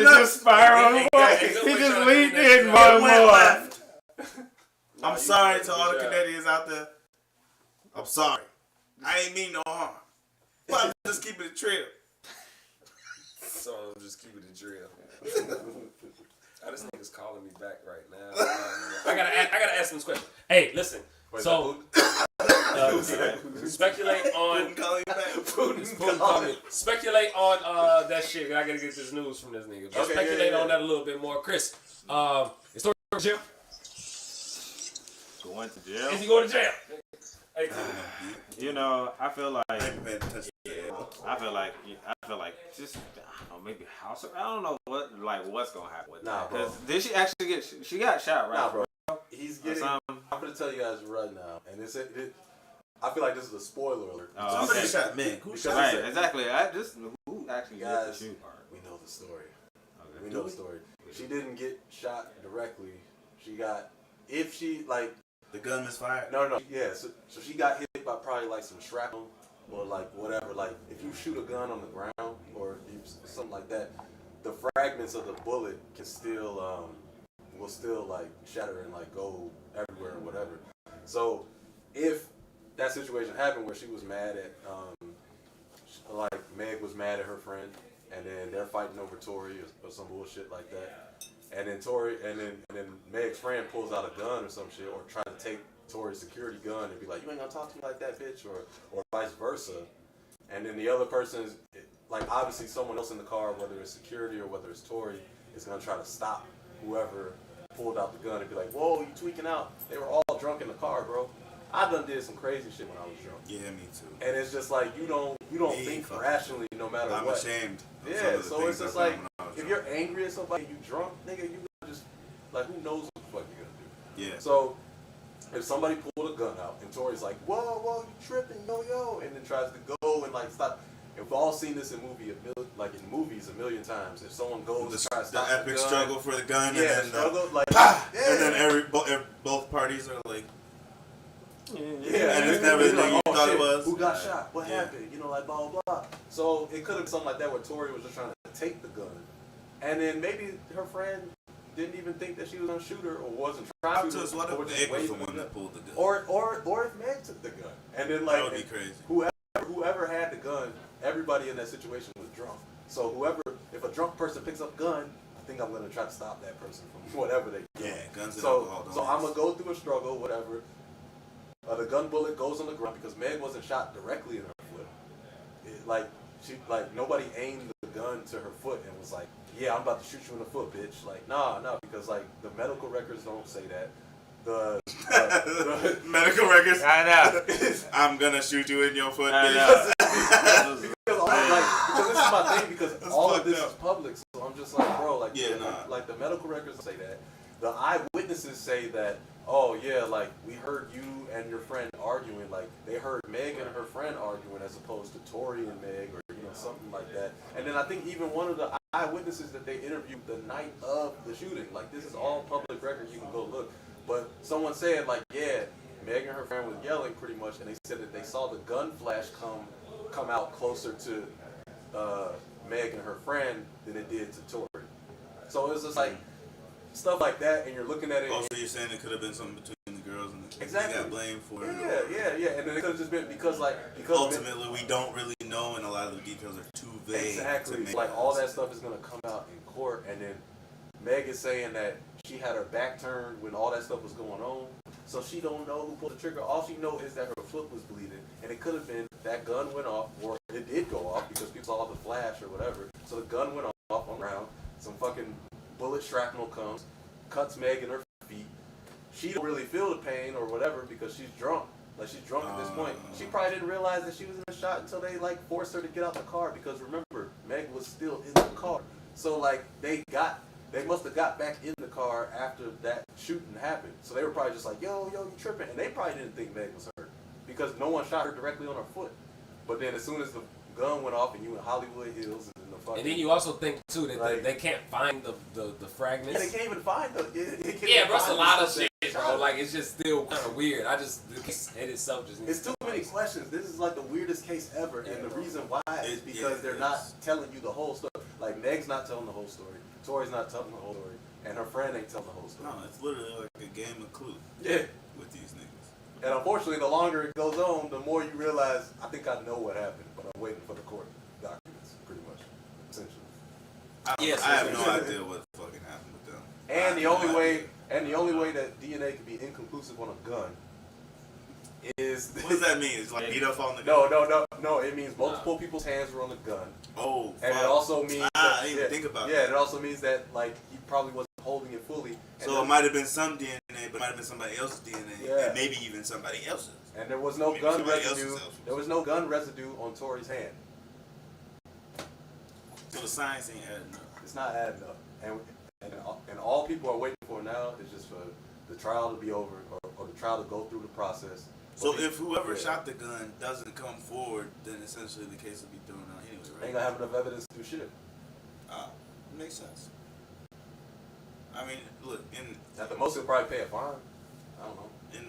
just spiraled. He just leaned in more and more. Left. I'm sorry to all the Canadians out there. I'm sorry. I ain't mean no harm. But I'm just keeping it real. So I'm just keeping it real. This nigga's calling me back right now. I gotta ask him this question. Hey, listen. So speculate on Putin coming. Speculate on that shit. I gotta get this news from this nigga. But speculate on that a little bit more. Chris, is Tory going to jail? Going to jail? Is he going to jail? Hey, you know, I feel like just I don't know, maybe house. I don't know what's gonna happen with that. Bro. Did she actually get? She got shot, right? Nah, bro. He's getting. I'm gonna tell you guys right now, and I feel like this is a spoiler alert. Somebody shot Meg. Who shot Right, exactly. Who actually got the shoot part? We know the story. Okay. We know the story. She didn't get shot directly. She got the gun misfired. No. Yeah. So she got hit by probably like some shrapnel or like whatever. Like if you shoot a gun on the ground or something like that, the fragments of the bullet can still will still like shatter and like go everywhere or whatever. So if that situation happened where she was mad at like Meg was mad at her friend and then they're fighting over Tory or some bullshit like that. And then Meg's friend pulls out a gun or some shit or trying to take Tory's security gun and be like, you ain't gonna talk to me like that, bitch, or vice versa. And then the other person's like obviously someone else in the car, whether it's security or whether it's Tory, is gonna try to stop whoever pulled out the gun and be like, whoa, you tweaking out. They were all drunk in the car, bro. I done did some crazy shit when I was drunk. Yeah, me too. And it's just like you don't think rationally no matter I'm what. ashamed. Yeah, so it's just like if you're angry at somebody, you drunk, nigga, you just like who knows what the fuck you're gonna do. Yeah. So if somebody pulled a gun out and Tory's like, whoa, you tripping, yo, and then tries to go and like stop. And we've all seen this in movies a million times. If someone goes to try to stop the epic gun, struggle for the gun, yeah, and then struggle, like, and then both parties are like, yeah, and it's never like you thought it was. Who got shot? What happened? You know, like blah blah blah. So it could have been something like that where Tory was just trying to take the gun, and then maybe her friend didn't even think that she was gonna shoot her or wasn't trying to. What if Meg was the one that pulled the gun? Or if Meg took the gun, and then like that would be crazy. Whoever had the gun everybody in that situation was drunk. So if a drunk person picks up a gun, I think I'm gonna try to stop that person from whatever they do. Yeah, guns and alcohol. So I'm gonna go through a struggle, whatever. The gun bullet goes on the ground because Meg wasn't shot directly in her foot. Nobody aimed the gun to her foot and was like, "Yeah, I'm about to shoot you in the foot, bitch." Like, nah, because like the medical records don't say that. The medical records. I know. I'm gonna shoot you in your foot, I bitch. know. because this is my thing, because That's all of fucked this up. is public, so I'm just like, bro, like, Yeah, nah. like the medical records say that. The eyewitnesses say that, oh yeah, like we heard you and your friend arguing, like they heard Meg and her friend arguing as opposed to Tori and Meg, or something like that. And then I think even one of the eyewitnesses that they interviewed the night of the shooting, like this is all public record, you can go look. But someone said like, yeah, Meg and her friend was yelling pretty much, and they said that they saw the gun flash come out closer to Meg and her friend than it did to Tori. So it was just like stuff like that, and you're looking at it. Also, you're saying it could have been something between the girls and the exactly. they got blamed for it. Yeah. And then it could have just been because ultimately we don't really know, and a lot of the details are too vague. Exactly. Like all that stuff is gonna come out in court, and then Meg is saying that she had her back turned when all that stuff was going on, so she don't know who pulled the trigger. All she knows is that her foot was bleeding, and it could have been that gun went off, or it did go off because people saw the flash or whatever. So the gun went off on the ground. Some fucking bullet shrapnel comes, cuts Meg in her feet. She don't really feel the pain or whatever because she's drunk. Like she's drunk at this point. She probably didn't realize that she was in a shot until they like forced her to get out the car, because remember, Meg was still in the car. So like they must have got back in the car after that shooting happened. So they were probably just like, yo, you tripping. And they probably didn't think Meg was hurt because no one shot her directly on her foot. But then as soon as the gun went off and you in Hollywood Hills and the fucking... And then you also think too that like, they can't find the fragments. Yeah, they can't even find them. Yeah, bro, it's a lot of shit, bro. Like it's just still kind of weird. The case in itself just... It's too many questions. This is like the weirdest case ever. And the reason why is because they're not telling you the whole story. Like Meg's not telling the whole story. Tori's not telling the whole story, and her friend ain't telling the whole story. No, it's literally like a game of Clue. Yeah. With these niggas. And unfortunately, the longer it goes on, the more you realize, I think I know what happened, but I'm waiting for the court documents, pretty much, essentially. I have no idea what fucking happened with them. And the only way that DNA can be inconclusive on a gun is... What does that mean? It's like beat up on the gun? No, it means multiple people's hands were on the gun. Oh, and it also means I didn't even think about that. Yeah, it also means that like he probably wasn't holding it fully. So it might have been some DNA, but it might have been somebody else's DNA, and maybe even somebody else's. And there was no gun residue. There was no gun residue on Tori's hand. So the science ain't adding up. It's not adding up, and all people are waiting for now is just for the trial to be over, or the trial to go through the process. So if whoever shot the gun doesn't come forward, then essentially the case will be thrown out anyway, right? Ain't gonna have enough evidence to do shit. Makes sense. I mean, look, At the most, he'll probably pay a fine. I don't know. In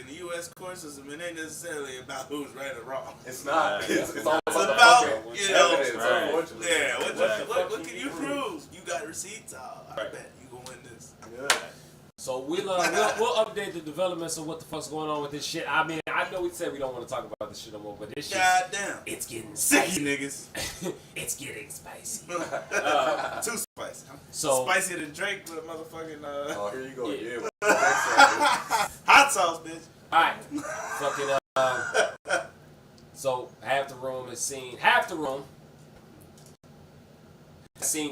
the U.S. court system, it ain't necessarily about who's right or wrong. It's not. It's all It's about about evidence, right. unfortunately. Yeah, what can you prove? You got receipts? I bet you gonna win this. Yeah. So we'll update the developments of what the fuck's going on with this shit. I mean, I know we said we don't want to talk about this shit no more, but this shit, goddamn, it's getting sick, spicy. niggas. It's getting spicy. Too spicy. So spicy to Drake with motherfucking. Oh, here you go. Yeah. Hot sauce, bitch. All right, fucking. So half the room has seen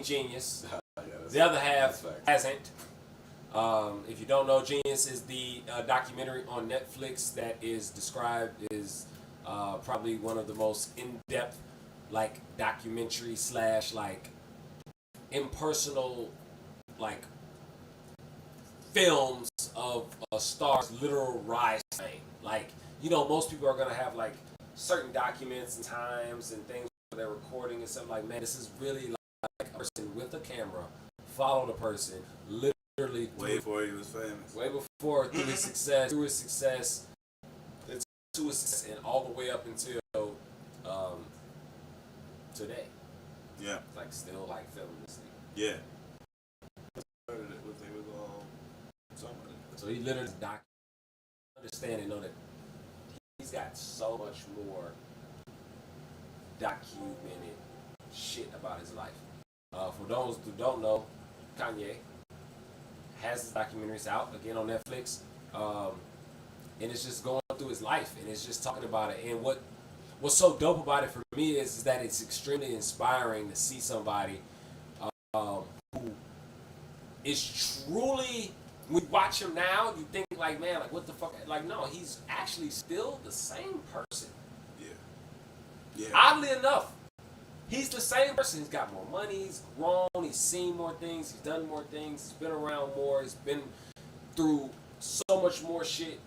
Jeen Yuhs. The other half hasn't. If you don't know, Jeen Yuhs is the documentary on Netflix that is described as probably one of the most in-depth, like documentary / like impersonal, like films of a star's literal rise to fame. Like, you know, most people are gonna have like certain documents and times and things where they're recording and something like, man, this is really like a person with a camera, follow the person, literally way before he was famous, way before through his success, to his success, and all the way up until today. Yeah, like still like filming this thing. Yeah. So he literally understand and know that he's got so much more documented shit about his life. For those who don't know, Kanye has his documentaries out again on Netflix, and it's just going through his life, and it's just talking about it. And what's so dope about it for me is that it's extremely inspiring to see somebody who is truly. When you watch him now, you think like, man, like what the fuck? Like, no, he's actually still the same person. Yeah. Oddly enough, he's the same person. He's got more money. He's grown. He's seen more things. He's done more things. He's been around more. He's been through so much more shit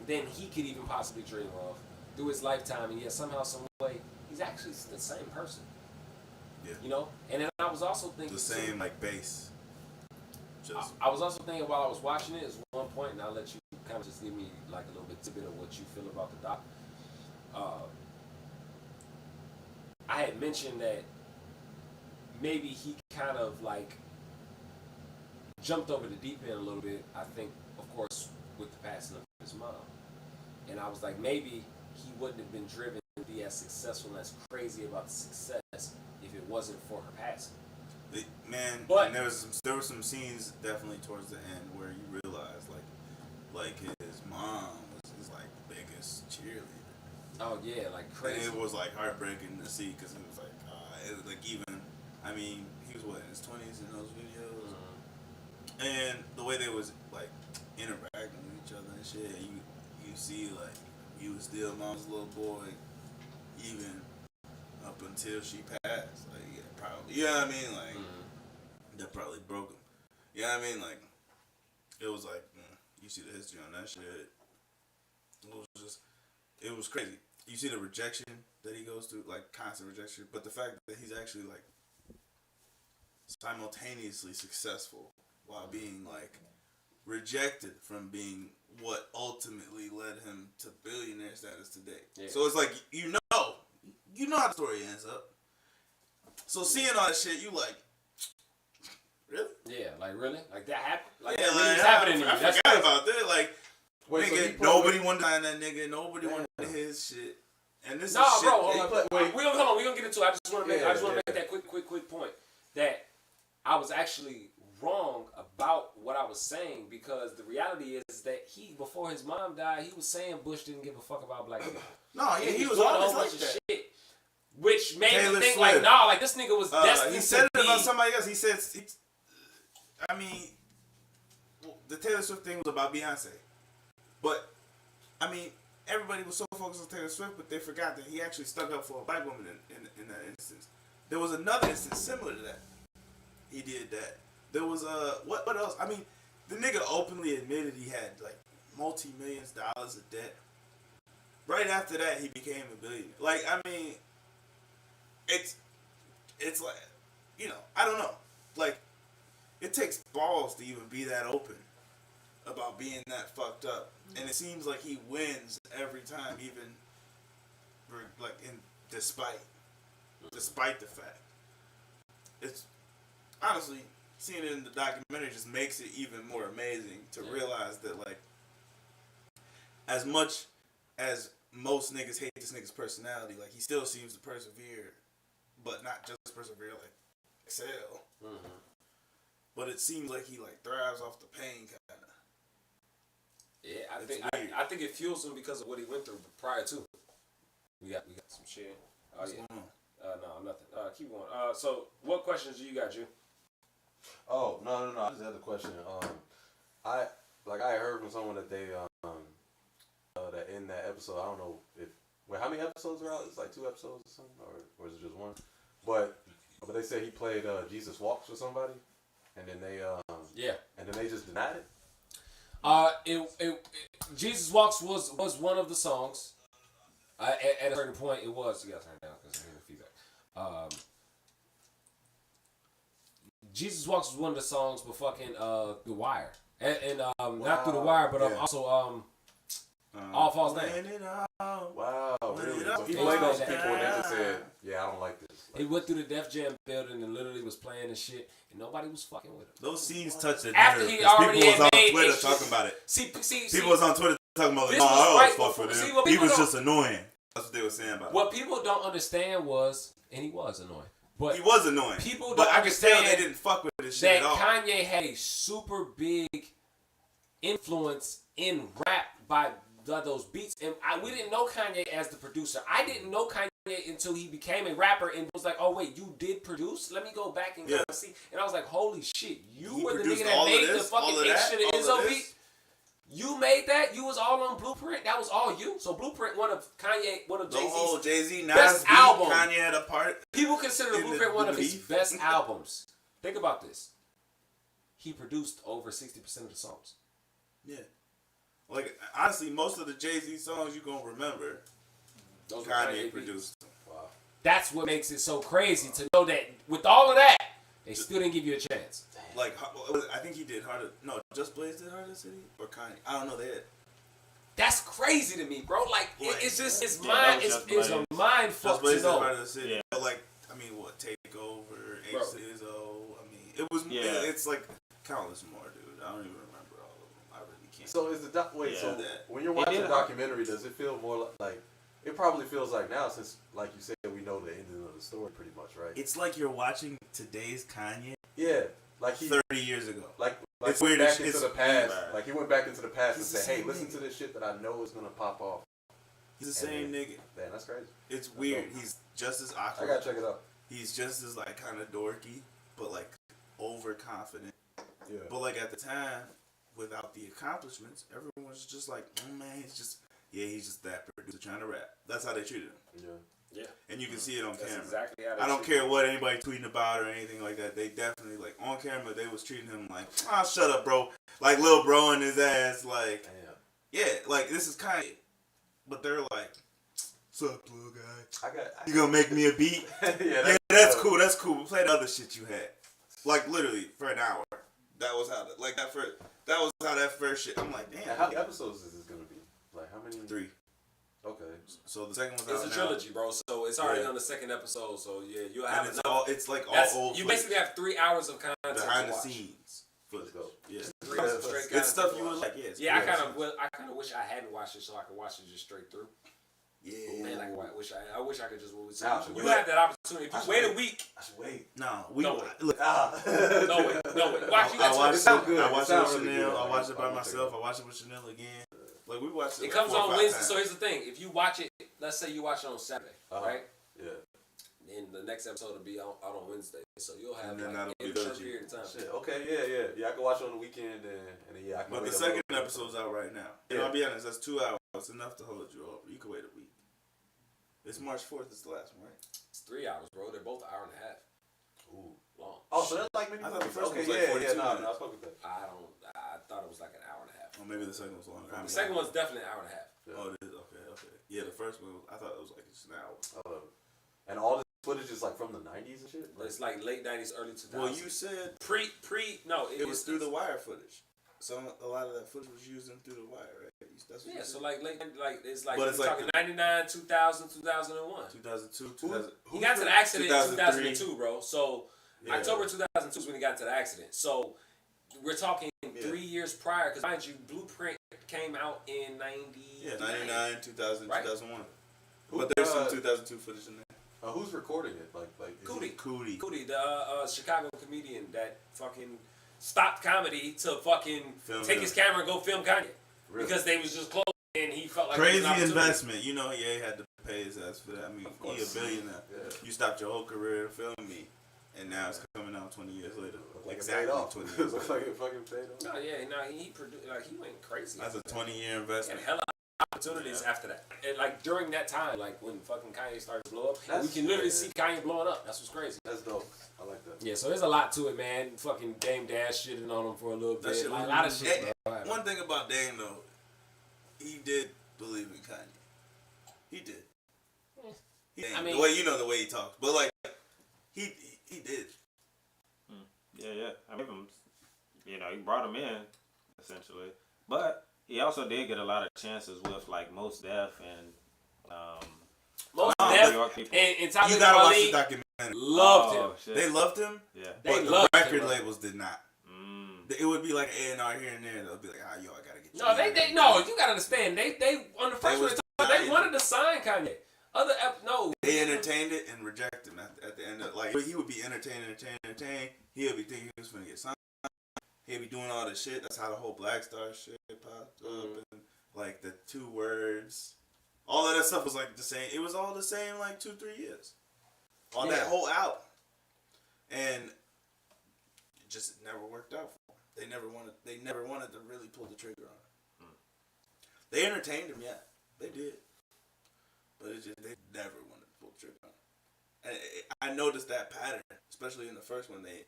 than he could even possibly dream of through his lifetime. And yet somehow, some way, he's actually the same person. Yeah. You know. And then I was also thinking the same like base. I was also thinking while I was watching it, is one point, and I'll let you kind of just give me like a little bit of what you feel about the doc. I had mentioned that maybe he kind of like jumped over the deep end a little bit. I think, of course, with the passing of his mom, and I was like, maybe he wouldn't have been driven to be as successful and as crazy about the success if it wasn't for her passing. Man, but and there were some scenes definitely towards the end where you realize like his mom was his like biggest cheerleader. Oh yeah, like crazy. And it was like heartbreaking to see because it was like even I mean he was what in his 20s in those videos, and the way they was like interacting with each other and shit. You see like he was still mom's little boy even up until she passed. Like yeah, probably. You know what I mean? Like that probably broke him. You know what I mean? Like it was like you see the history on that shit. It was crazy. You see the rejection that he goes through, like constant rejection, but the fact that he's actually like simultaneously successful while being like rejected from being what ultimately led him to billionaire status today. Yeah. So it's like you know how the story ends up. So seeing all that shit, you like, really? Yeah, like really? Like that happened? Like yeah, that like, really is happening to you. I forgot about that. Like, wait, nigga, so nobody wanted to sign that nigga. Nobody wanted his shit. And this is shit. Bro, hold on. We're gonna get into it. I just want to make that quick point that I was actually wrong about what I was saying because the reality is that before his mom died, he was saying Bush didn't give a fuck about black people. No, he was doing a always whole bunch like of that. shit, which made Taylor me think Swift. like, nah, like this nigga was destined he said to it be. about somebody else. He said, I mean, the Taylor Swift thing was about Beyonce, but I mean, everybody was so focused on Taylor Swift, but they forgot that he actually stuck up for a black woman in that instance. There was another instance similar to that. He did that. There was what else? I mean, the nigga openly admitted he had like multi-millions of dollars of debt. Right after that, he became a billionaire. Like, I mean, it's like, you know, I don't know. Like, it takes balls to even be that open about being that fucked up. And it seems like he wins every time, even like despite the fact. It's honestly seeing it in the documentary just makes it even more amazing to realize that like as much as most niggas hate this nigga's personality, like he still seems to persevere, but not just persevere, like excel. But it seems like he like thrives off the pain kind of. Yeah, I think it fuels him because of what he went through prior to. We got some shit. What's going on? No, nothing. Keep going. So what questions do you got, Ju? Oh no! I just had a question. I heard from someone that they that in that episode. I don't know how many episodes are out. It's like 2 episodes or something, or is it just 1? But they said he played Jesus Walks with somebody, and then they just denied it. Jesus Walks was one of the songs. At a certain point, it was. You gotta turn it down because I'm hearing the feedback. Jesus Walks was one of the songs, but fucking The Wire, and not Through the Wire, but also All Falls Down. Wow, really? So he played those people and they just said, "Yeah, I don't like this." He went through the Def Jam building and literally was playing and shit, and nobody was fucking with him. Those scenes touched the After nerve, he 'cause already people was had on made Twitter issues. talking about it. See, People was on Twitter talking about like, this "No, was I right always fuck before- with see, him. what He people was don't- just annoying." That's what they were saying about What people don't understand was, and he was annoying, but he was annoying. People but don't I could tell understand they didn't fuck with this shit that at all. Kanye had a super big influence in rap by those beats, and we didn't know Kanye as the producer. I didn't know Kanye until he became a rapper and was like, "Oh wait, you did produce? Let me go back and go see." And I was like, "Holy shit, you He were the produced nigga that all of made the this, fucking all of extra that, the all of Izzo this? beat. You made that. You was all on Blueprint. That was all you. So Blueprint, one of The whole Jay-Z's Jay-Z best Nas album. beat, Kanye had a part. People consider in Blueprint one of his beef. best albums. Think about this. He produced over 60% of the songs. Yeah. Like, honestly, most of the Jay-Z songs you gonna remember, Those were Kanye beats. produced. Wow. That's what makes it so crazy to know that with all of that, they still didn't give you a chance. Like, I think he did Harder. No, Just Blaze did Harder City or Kanye. I don't know. They had That's crazy to me, bro. Like, What? it's just, it's Yeah, mind, that was it's Just a mind Just fuck Blaze to did know. Harder City. Yeah. But like, I mean, what Takeover, Bro. Izzo. I mean, it was. Yeah. It's like countless more, dude. I don't even remember all of them. I really can't. So is the wait? Yeah. So That. when you're It watching did the documentary, does it feel more like it probably feels like now since, like you said, we know the ending of the story pretty much, right? It's like you're watching today's Kanye Yeah, like he 30 years ago. like It's went weird, back it's- into the it's- past. Right. Like he went back into the past and He's the said, "Hey, same listen nigga. to this shit that I know is gonna pop off." He's the same nigga. Man, that's crazy. It's weird. He's just as I awkward. gotta check it out. He's just as like kind of dorky, but like overconfident. Yeah. But like at the time, without the accomplishments, everyone was just like, "Oh man, he's just that producer trying to rap." That's how they treated him, Yeah. Yeah, and you can see it on that's camera. exactly how they I don't treat care what anybody tweeting about or anything like that. They definitely like on camera they was treating him like, "Ah, shut up, bro." Like Lil Bro in his ass, like, Damn. yeah, like this is Kanye, but they're like, "What's up, little guy? I You gonna make me a beat?" yeah, That's cool. That's cool. Play the other shit you had, like literally for an hour. That was how that was how that first shit. I'm like, And damn. how many episodes is this gonna be? Like how many? 3. Okay. So the second one's It's out a now. trilogy, bro. So it's already Yeah. on the second episode. So yeah, you'll And have it's enough. all. It's like all That's, old. you footage. basically have 3 hours of content behind to the watch. scenes footage. Let's go. Yeah. 3 hours of straight It's content stuff to you watch. would like. Yeah. it's Yeah, I great. kind of wish I hadn't watched it so I could watch it just straight through. Yeah. Man, I wish I could just watch it. Nah, You wait. have that opportunity. If I you should wait a wait. week, I should wait. No, we No way. look. Ah. no way. Watch you I got watched It it. sounds good. I It watched it sounds with really Chanel. good. I watched it by I'll check myself. it I watched it with Chanel again. Like we watched it. It like comes 4 or on 5 Wednesday. times. So here's the thing: if you watch it, let's say you watch it on Saturday, right? Yeah. Then the next episode will be out on Wednesday. So you'll have And then like that'll be in a short trilogy. period of time. Shit. Okay. Yeah. I can watch it on the weekend and then I can. But wait the a second little- episode's out right now. And Yeah. I'll be honest, that's 2 hours. It's enough to hold you over. You can wait a week. It's March 4th. It's the last one, right? It's 3 hours, bro. They're both an hour and a half Ooh. long. Oh, so that's like many I thought the movies. first one Okay, was like 42 Nah, minutes. I fuck with that. I thought it was like an hour and a half. Or maybe the second one's longer. The second one's definitely an hour and a half. Oh, it is. Okay. Yeah, the first one. I thought it was like just an hour. I love it. And all this footage is like from the 90s and shit. But it's like late 90s, early 2000s. Well, you said No, it was through the wire footage. So a lot of that footage was used in Through the Wire, right? That's what Yeah, you so said. like it's like But we're it's like talking 99, 2000, 2001. 2002, 2000. He got to the accident in 2003. 2002, bro. So Yeah. October 2002 is when he got to the accident. So we're talking 3 years prior, because mind you, Blueprint came out in 99. Yeah, 99, 2000, Right. 2001. Who, But there's some 2002 footage in there. Who's recording it? Like is Cootie. Cootie. The Chicago comedian that fucking stopped comedy to fucking Film take him. his camera and go film Kanye. Really? Because they was just closed and he felt like it was Crazy an opportunity. investment. You know, yeah, he had to pay his ass for that. I mean, he a course. billionaire. Yeah. You stopped your whole career to film me, and now it's coming out 20 years later. Like Exactly it paid off. 20 years Looks later. like it fucking paid off. No, yeah, no, he produced, like he went crazy. That's a 20-year He had investment. hella opportunities after that. And like during that time, like when fucking Kanye started to blow up, That's- we can literally yeah. see Kanye blowing up. That's what's crazy. That's dope. I like that. Yeah, so there's a lot to it, man. Fucking Dame Dash shitting on him for a little That bit. shit Like, was- a lot of shit, Hey, bro. One thing about Dame though, he did believe in Kanye. He did. I mean- the way the way he talks, but like he did. Yeah. I mean, he brought him in, essentially. But he also did get a lot of chances with, like, Mos Def and, Most New Def York people. and Talib You gotta watch the Kweli documentary. loved him. Shit. They loved him, Yeah. They but the loved him, record bro. labels did not. It would be like A&R here and there. They'll be like, yo, I gotta get you. No, they no, you gotta understand. They on the first They one was They wanted to sign Kanye. No. They entertained it and rejected him at the end of he would be entertained. He'll be thinking he was gonna get signed. He'll be doing all this shit. That's how the whole Black Star shit popped up and like the 2 words. All of that stuff was like the same. It was all the same like 2-3 years. On that whole album. And it just never worked out for them. They never wanted to really pull the trigger on it. They entertained him, yeah. They did. But they never wanted to pull the trigger on it. And I noticed that pattern, especially in the first one. They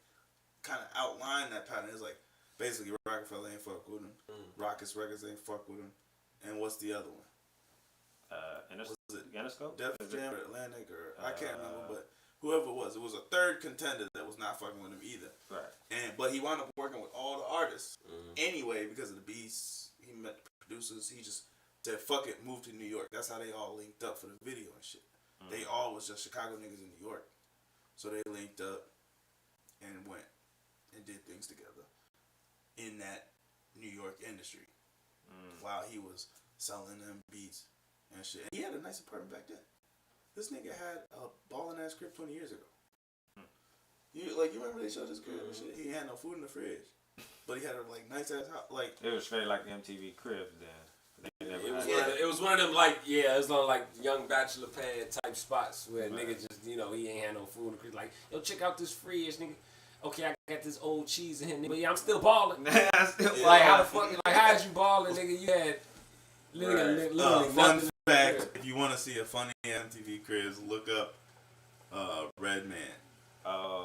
kind of outlined that pattern. It's like, basically, Rockefeller ain't fuck with him. Rockets Records ain't fuck with him. And what's the other one? Interscope? Def Jam or Atlantic or I can't remember, but whoever it was a third contender that was not fucking with him either. Right. But he wound up working with all the artists anyway because of the beats. He met the producers. He just said, "Fuck it, move to New York." That's how they all linked up for the video and shit. They all was just Chicago niggas in New York, so they linked up and went and did things together in that New York industry while he was selling them beats and shit. And he had a nice apartment back then. This nigga had a ballin' ass crib 20 years ago. You remember they showed his crib and shit? He had no food in the fridge, but he had a nice ass house. It was straight like MTV cribs then. It was one of them it was on young bachelor pad type spots where nigga just he ain't had no food in the crib. Like, yo, check out this fridge, nigga. Okay, I got this old cheese in here, nigga. But yeah, I'm still balling. How the fuck? How'd you balling, nigga? You had literally fun fact: if you want to see a funny MTV cribs, look up Redman.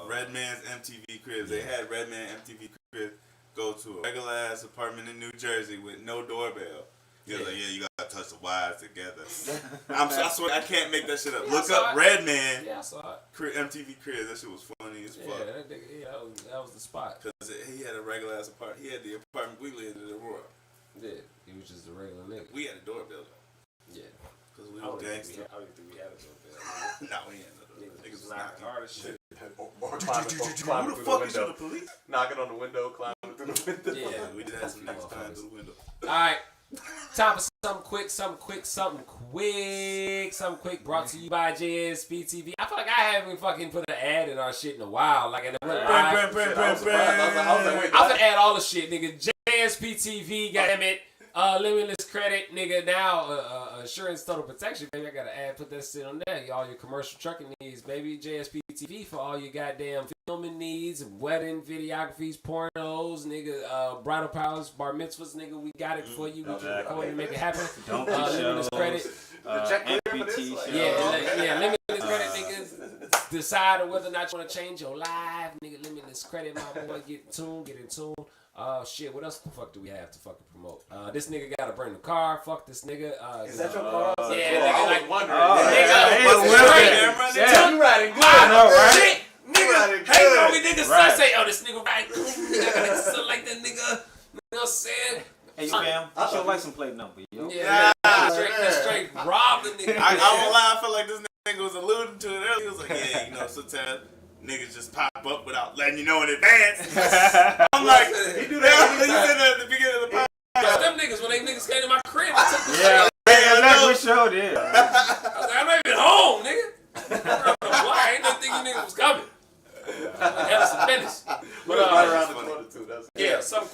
Redman's MTV cribs. They had Redman MTV cribs go to a regular ass apartment in New Jersey with no doorbell. He was like, yeah, you gotta touch the wires together. I swear I can't make that shit up. Look up Redman. Yeah, I saw it. MTV cribs. That shit was funny as fuck. That was the spot. Cause he had a regular ass apartment. He had the apartment we lived in Aurora. Yeah, he was just a regular nigga. We had a doorbell though. Yeah. Cause we were gangsters. I don't think we had a doorbell. No, we ain't no doorbell. Niggas was knocking hard as shit. Who the fuck is you, the police? Knocking on the window, climbing through the window. Yeah, we did have some niggas climbing through the window. Alright. Time for something quick. Brought to you by JSP TV. I feel like I haven't fucking put an ad in our shit in a while. I was gonna add all the shit, nigga. JSP TV, goddamn it. Limitless credit, nigga. Now, insurance total protection, baby. I gotta put that shit on there. All your commercial trucking needs, baby. JSP TV for all your goddamn filming needs, wedding, videographies, pornos, nigga. Bridal powers, bar mitzvahs, nigga. We got it for you. We can record and make it happen. Limitless credit. MPT show. Limitless credit, niggas. Decide on whether or not you want to change your life, nigga. Limitless credit, my boy. Get in tune. Shit, what else the fuck do we have to fucking promote? This nigga got a brand new car. Fuck this nigga. Is that your car? Yeah, nigga, wondering. You riding good. I know, right? Shit, nigga. Hey, no, we nigga son say, oh, this nigga riding good. Nigga, I got something like that, nigga. You know what I'm saying? Hey, fam, what's your license plate number, yo? Yeah, straight rob the nigga. I won't lie, I feel like this nigga was alluding to it earlier. He was like, yeah, sometimes niggas just pop up without letting you know in advance. I'm like, he do that. He said that at the beginning of the podcast. Them niggas, when they niggas came to my crib, I took the shit. That's what showed it. I was like, I'm not even home, nigga. I don't know why. I ain't no thinking niggas was coming. That was some business. But around the corner too. yeah, something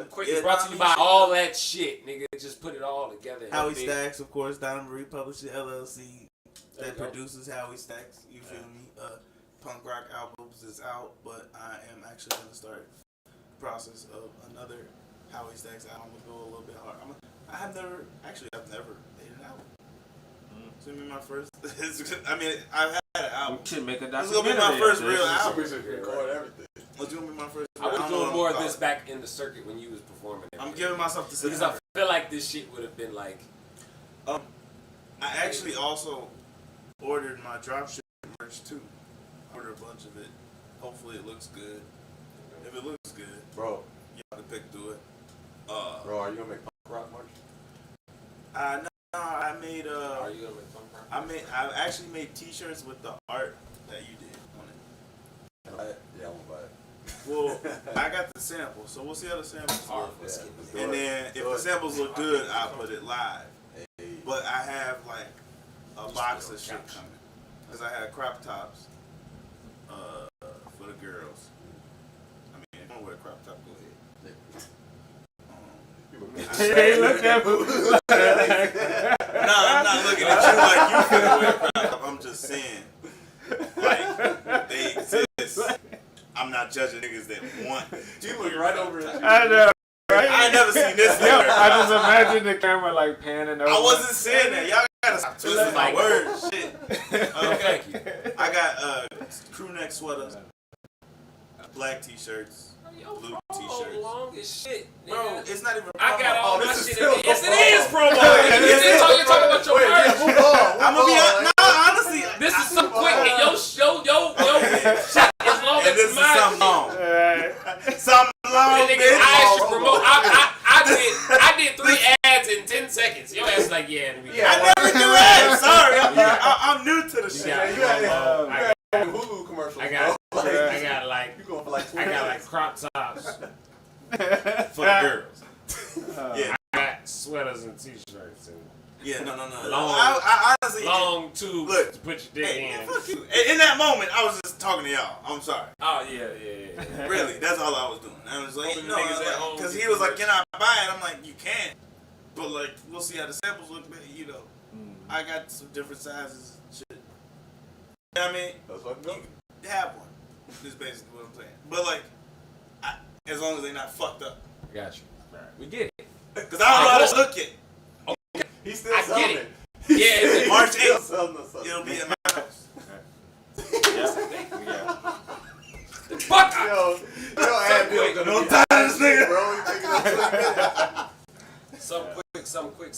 quick. Yeah, brought to you by all that shit, nigga. Just put it all together. Howie Stacks, of course, Donna Marie Publishing LLC that produces Howie Stacks. You feel me? Punk rock albums is out, but I am actually going to start the process of another Howie Stacks album. I'm going to go a little bit hard. I've never made an album. It's going to be my first. I've had an album. We should make a This is documentary. going to be my first real album. We should record everything. It's going to be my first. I was doing more of this back in the circuit when you was performing. I'm giving myself to because I feel like this shit would have been like. I actually also ordered my dropship merch too. Order a bunch of it. Hopefully it looks good. If it looks good, Bro, y'all can pick through it. Bro, are you gonna make punk rock merch? No, I made Are you gonna make fun of her? I actually made T-shirts with the art that you did on it. Yeah, I won't buy it. Well, I got the sample, so we'll see how the samples look. Let's get And then if the samples look good, I'll put it live. Hey. But I have like a box of shit coming. Cause I had crop tops for the girls. I mean, if you want to wear a crop top, go ahead. Hey, look at No, I'm not looking at you like you finna wear a crop top. I'm just saying, like, they exist. I'm not judging niggas that want. You look right over at you. I know. Right? I ain't never seen this. Yo, I just imagine the camera like panning over. I wasn't saying that. Y'all gotta stop twisting my words. Shit. Okay. I got crew neck sweaters, black t-shirts, blue t-shirts. Long as shit, nigga. Bro, it's not even. I got all my this is shit. still Yes, it promo. is promo. You're talking about your merch. I'm gonna be honest. No, honestly, This is some quick and yo shit as long as and this it's is mine. something long. Alright. Something long, That nigga, bitch. I should promote. I did 3 ads in 10 seconds. Your ass like, yeah. I never do ads. Sorry, I'm new to the shit. got- You got I Hulu commercials. I got like You going for like 20 I got like minutes. crop tops for the girls. Yeah, I got sweaters and t-shirts and yeah, no. Long- I honestly, long tubes Look. to put your dick hey, in. man, fuck you. In that moment, I was just talking to y'all. I'm sorry. Oh yeah. Really, that's all I was doing. I was like, Hoping no, niggas at home because get he was the like, can I buy it? I'm like, you can, but like, we'll see how the samples look. But you know, I got some different sizes. And shit. You know what I mean? That's what I'm doing. You have one. Is basically what I'm saying. But like, as long as they're not fucked up, I got you. We get it. because I don't know how to look it. He's still I get selling it. it. Yeah, March Still 8th, selling the it'll be in my house. fuck. Yo, ad deal gonna Don't be tie this nigga. bro. You taking up 20 minutes. Something quick.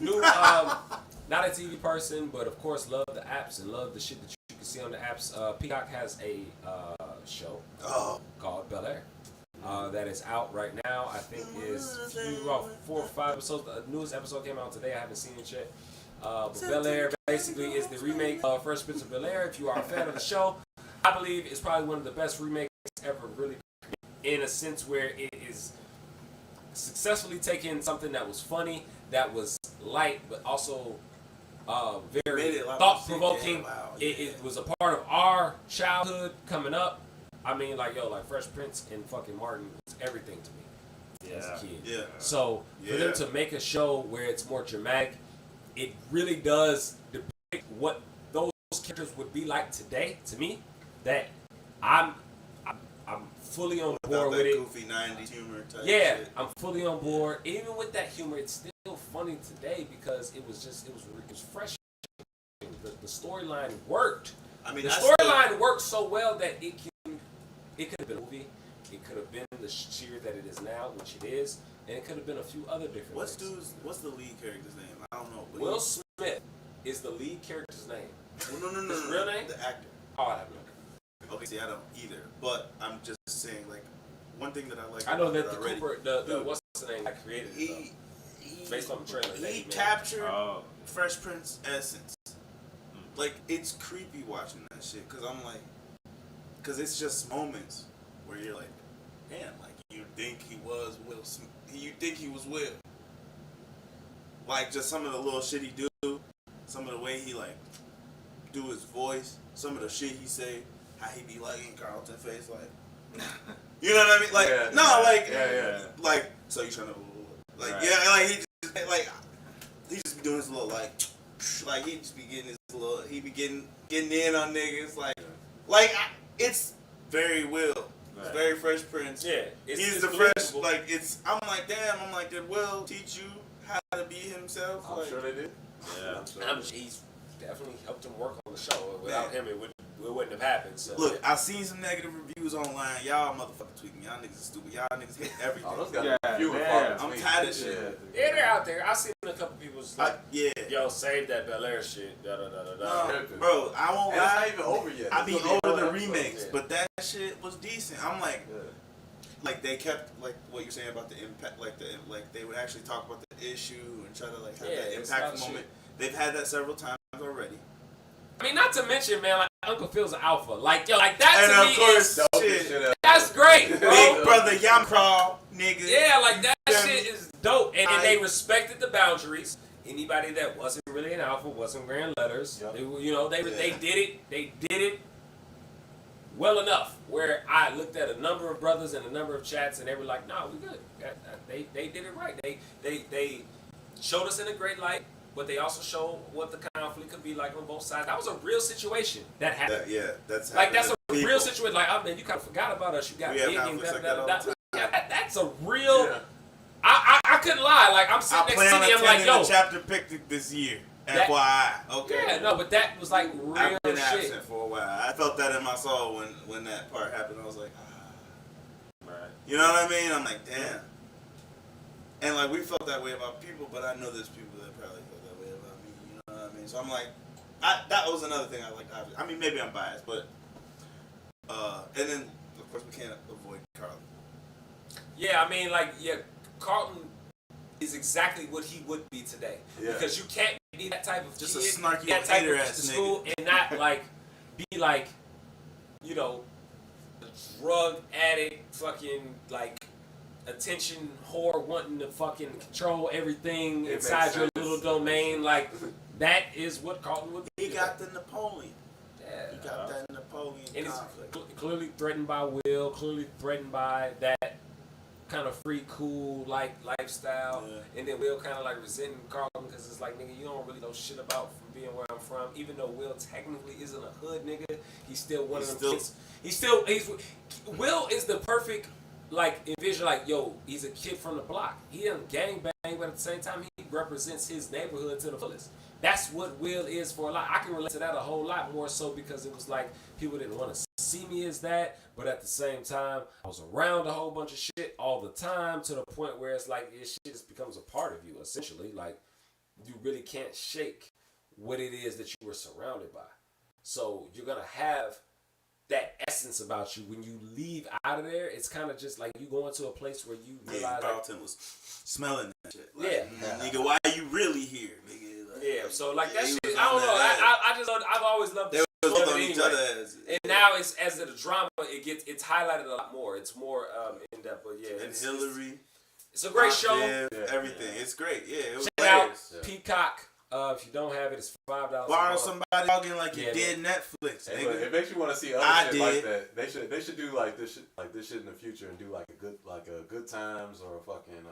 New, not a TV person, but of course love the apps and love the shit that you can see on the apps. Peacock has a show called Bel Air that is out right now. I think is about 4 or 5 episodes. The newest episode came out today. I haven't seen it yet. But Bel Air basically is the remake of Fresh Prince of Bel Air. If you are a fan of the show, I believe it's probably one of the best remakes ever really created, in a sense where it is successfully taking something that was funny, that was light, but also very Made it a lot more thought-provoking. serious. Wow, It was a part of our childhood coming up. I mean, like Fresh Prince and fucking Martin was everything to me as a kid. Yeah. So for them to make a show where it's more dramatic, it really does depict what those characters would be like today. To me, that I'm fully on board with it. Goofy 90s humor type Yeah, shit. I'm fully on board. Even with that humor, it's still funny today because it was fresh. The storyline worked. I mean, The I storyline worked so well that it could have been a movie. It could have been the series that it is now, which it is, and it could have been a few other different What's things. the lead character's name? I don't know. But Will Smith is the lead character's name. No. His real name? The actor. Oh, I have no idea. Okay, see, I don't either. But I'm just saying, like, one thing that I like. I know that about the it already, Cooper, the what's the name? I created it. He Based on the trailer that He he made. captured Oh. Fresh Prince essence. Like, it's creepy watching that shit because I'm like, because it's just moments where you're like, damn, like you think he was Will Smith. You think he was Will. Like just some of the little shit he do, some of the way he like do his voice, some of the shit he say, how he be like in Carlton face, like, you know what I mean? Like, like, so you trying to, like, Right. yeah, like he just be doing his little like he just be getting his little, he be getting in on niggas, it's very Will. It's Right. very Fresh Prince. Yeah, He's the fresh, like, I'm like, did Will teach you how to be himself? I'm Like, sure they did. Yeah. I'm sure. He's definitely helped him work on the show. Without him, it wouldn't have happened. So look, I seen some negative reviews online. Y'all motherfucking tweaking. Y'all niggas is stupid. Y'all niggas hate everything. Oh, those guys Yeah, are few and damn. far I'm between. tired of shit. yeah, they're out there. I seen a couple people's like, Yeah. yo, save that Bel Air shit. Da da da da da. No, bro, I won't And it's not lie. even over yet. I It's be gonna over another the episode. remakes, yeah. but that shit was decent. I'm like, Yeah. like they kept like what you're saying about the impact, like they would actually talk about the issue and try to like have Yeah, that it's impactful about moment. shit. They've had that several times already. I mean, not to mention, man, like Uncle Phil's an alpha. Like, yo, like that And to of me course, is shit, Shit out. that's great, bro. Big Brother Yam Crawl, nigga. Yeah, like that them. shit is dope, and they respected the boundaries. Anybody that wasn't really an alpha wasn't wearing letters. Yep. They did it well enough where I looked at a number of brothers and a number of chats, and they were like, "No, we good." They did it right. They showed us in a great light, but they also showed what the conflict could be like on both sides. That was a real situation that happened. That's Like that's a people. real situation. Like, oh man, you kind of forgot about us. You got We have big and conflicts like that all the time. that's a real. Yeah. I couldn't lie. Like I'm I sitting next plan to on me. I'm like, attending yo. the chapter picnic this year. That- FYI. Okay. Yeah, no, but that was like real I've been shit. absent for a while. I felt that in my soul when that part happened. I was like, Right. you know what I mean? I'm like, damn. And like we felt that way about people, but I know there's people that probably felt that way about me. You know what I mean? So I'm like, that was another thing I liked. I mean, maybe I'm biased, but and then of course we can't avoid Carlton. Yeah, I mean, like, Carlton is exactly what he would be today. Yeah. Because you can't be that type of Just a kid, snarky that type hater of ass school, and not like be like, you know, a drug addict, fucking like attention whore, wanting to fucking control everything It inside makes your sense. little domain. Like that is what Carlton would be. He got the Napoleon. Yeah. He got that Napoleon And he's conflict. clearly threatened by Will, clearly threatened by that kind of free, cool, like lifestyle. Yeah. And then Will kind of like resenting Carlton because it's like, nigga, you don't really know shit about from being where I'm from. Even though Will technically isn't a hood nigga, he's still one of them kids. Will is the perfect, like, envision, like, yo, he's a kid from the block. He doesn't gangbang, but at the same time, he represents his neighborhood to the fullest. That's what Will is for a lot. I can relate to that a whole lot more so because it was like people didn't want to see me as that, but at the same time, I was around a whole bunch of shit all the time to the point where it's like this shit just becomes a part of you, essentially. Like, you really can't shake what it is that you were surrounded by. So you're going to have that essence about you when you leave out of there. It's kind of just like you go into a place where you Yeah, realize, like, Carlton was smelling that shit. Like, Yeah. nigga, why are you really here, nigga? Like, yeah. So like that he shit, was I don't on know. that I've always loved They the was shit on anyway. each other as And now it's as the drama, it's highlighted a lot more. It's more in depth. But yeah, and Hillary. it's a great show. Yeah, everything. It's great. Yeah, it was Check out hilarious. Peacock. If you don't have it, it's $5. Borrow a month. somebody logging like you Yeah, did Netflix, Hey, look, nigga. it makes you want to see other I shit like did. that. They should do like this shit in the future and do like a good times or a fucking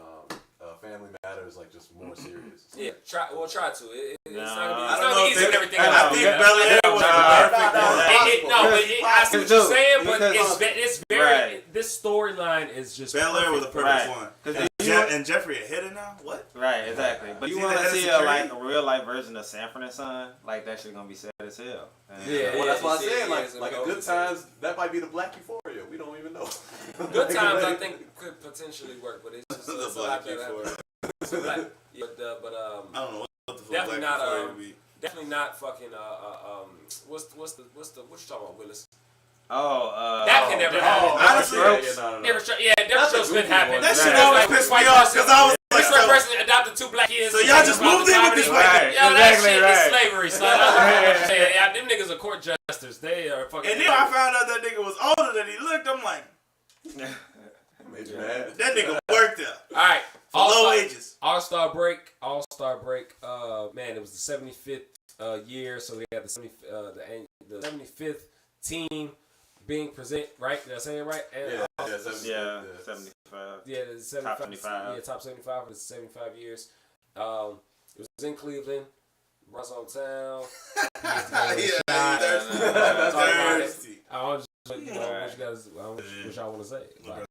Family Matters, like just more serious. Yeah, try to. It's not Nah, gonna be easy and everything. I think Bel Air was the perfect one. I see what you're saying, but Because- it's very. Right. This storyline is just. Bel Air was the perfect Right. one. 'Cause And, you- and Jeffrey a hitter now? What? Right, exactly. But you See want the to head of see security? a real life version of Sanford and Son? Like that shit gonna be sad as hell. And, Yeah. Well, that's what I'm Yeah, saying. yeah, Like yeah, a good times, that might be the Black Euphoria. We don't even know. Good times, I think, could potentially work, but it's just The it's a Black lot better. Euphoria. It's a lot- yeah, but I don't know what the fuck Definitely Black not, Euphoria would be. definitely not fucking what's what you talking about, Willis? Oh, That can never happen. honestly, Never Strokes couldn't happen. That shit Right. always pissed me off because I was like, This white so, person adopted 2 black kids. so y'all just moved in with this white Right. Yeah, that Exactly shit right. is slavery, son. Yeah, them niggas are court jesters. They are fucking. And then I found out that nigga was older than he looked. I'm like, Made you mad. that nigga worked out. All right, For low wages. All-Star break. Man, it was the 75th year, so they had the 75th team being present. Right? Did I say it right? And, Yeah, 75. Yeah, the 75, Top 75. Yeah, top 75 for the 75 years. It was in Cleveland. Runs on town. Thirsty. I just, what you guys, what y'all want to say? Like,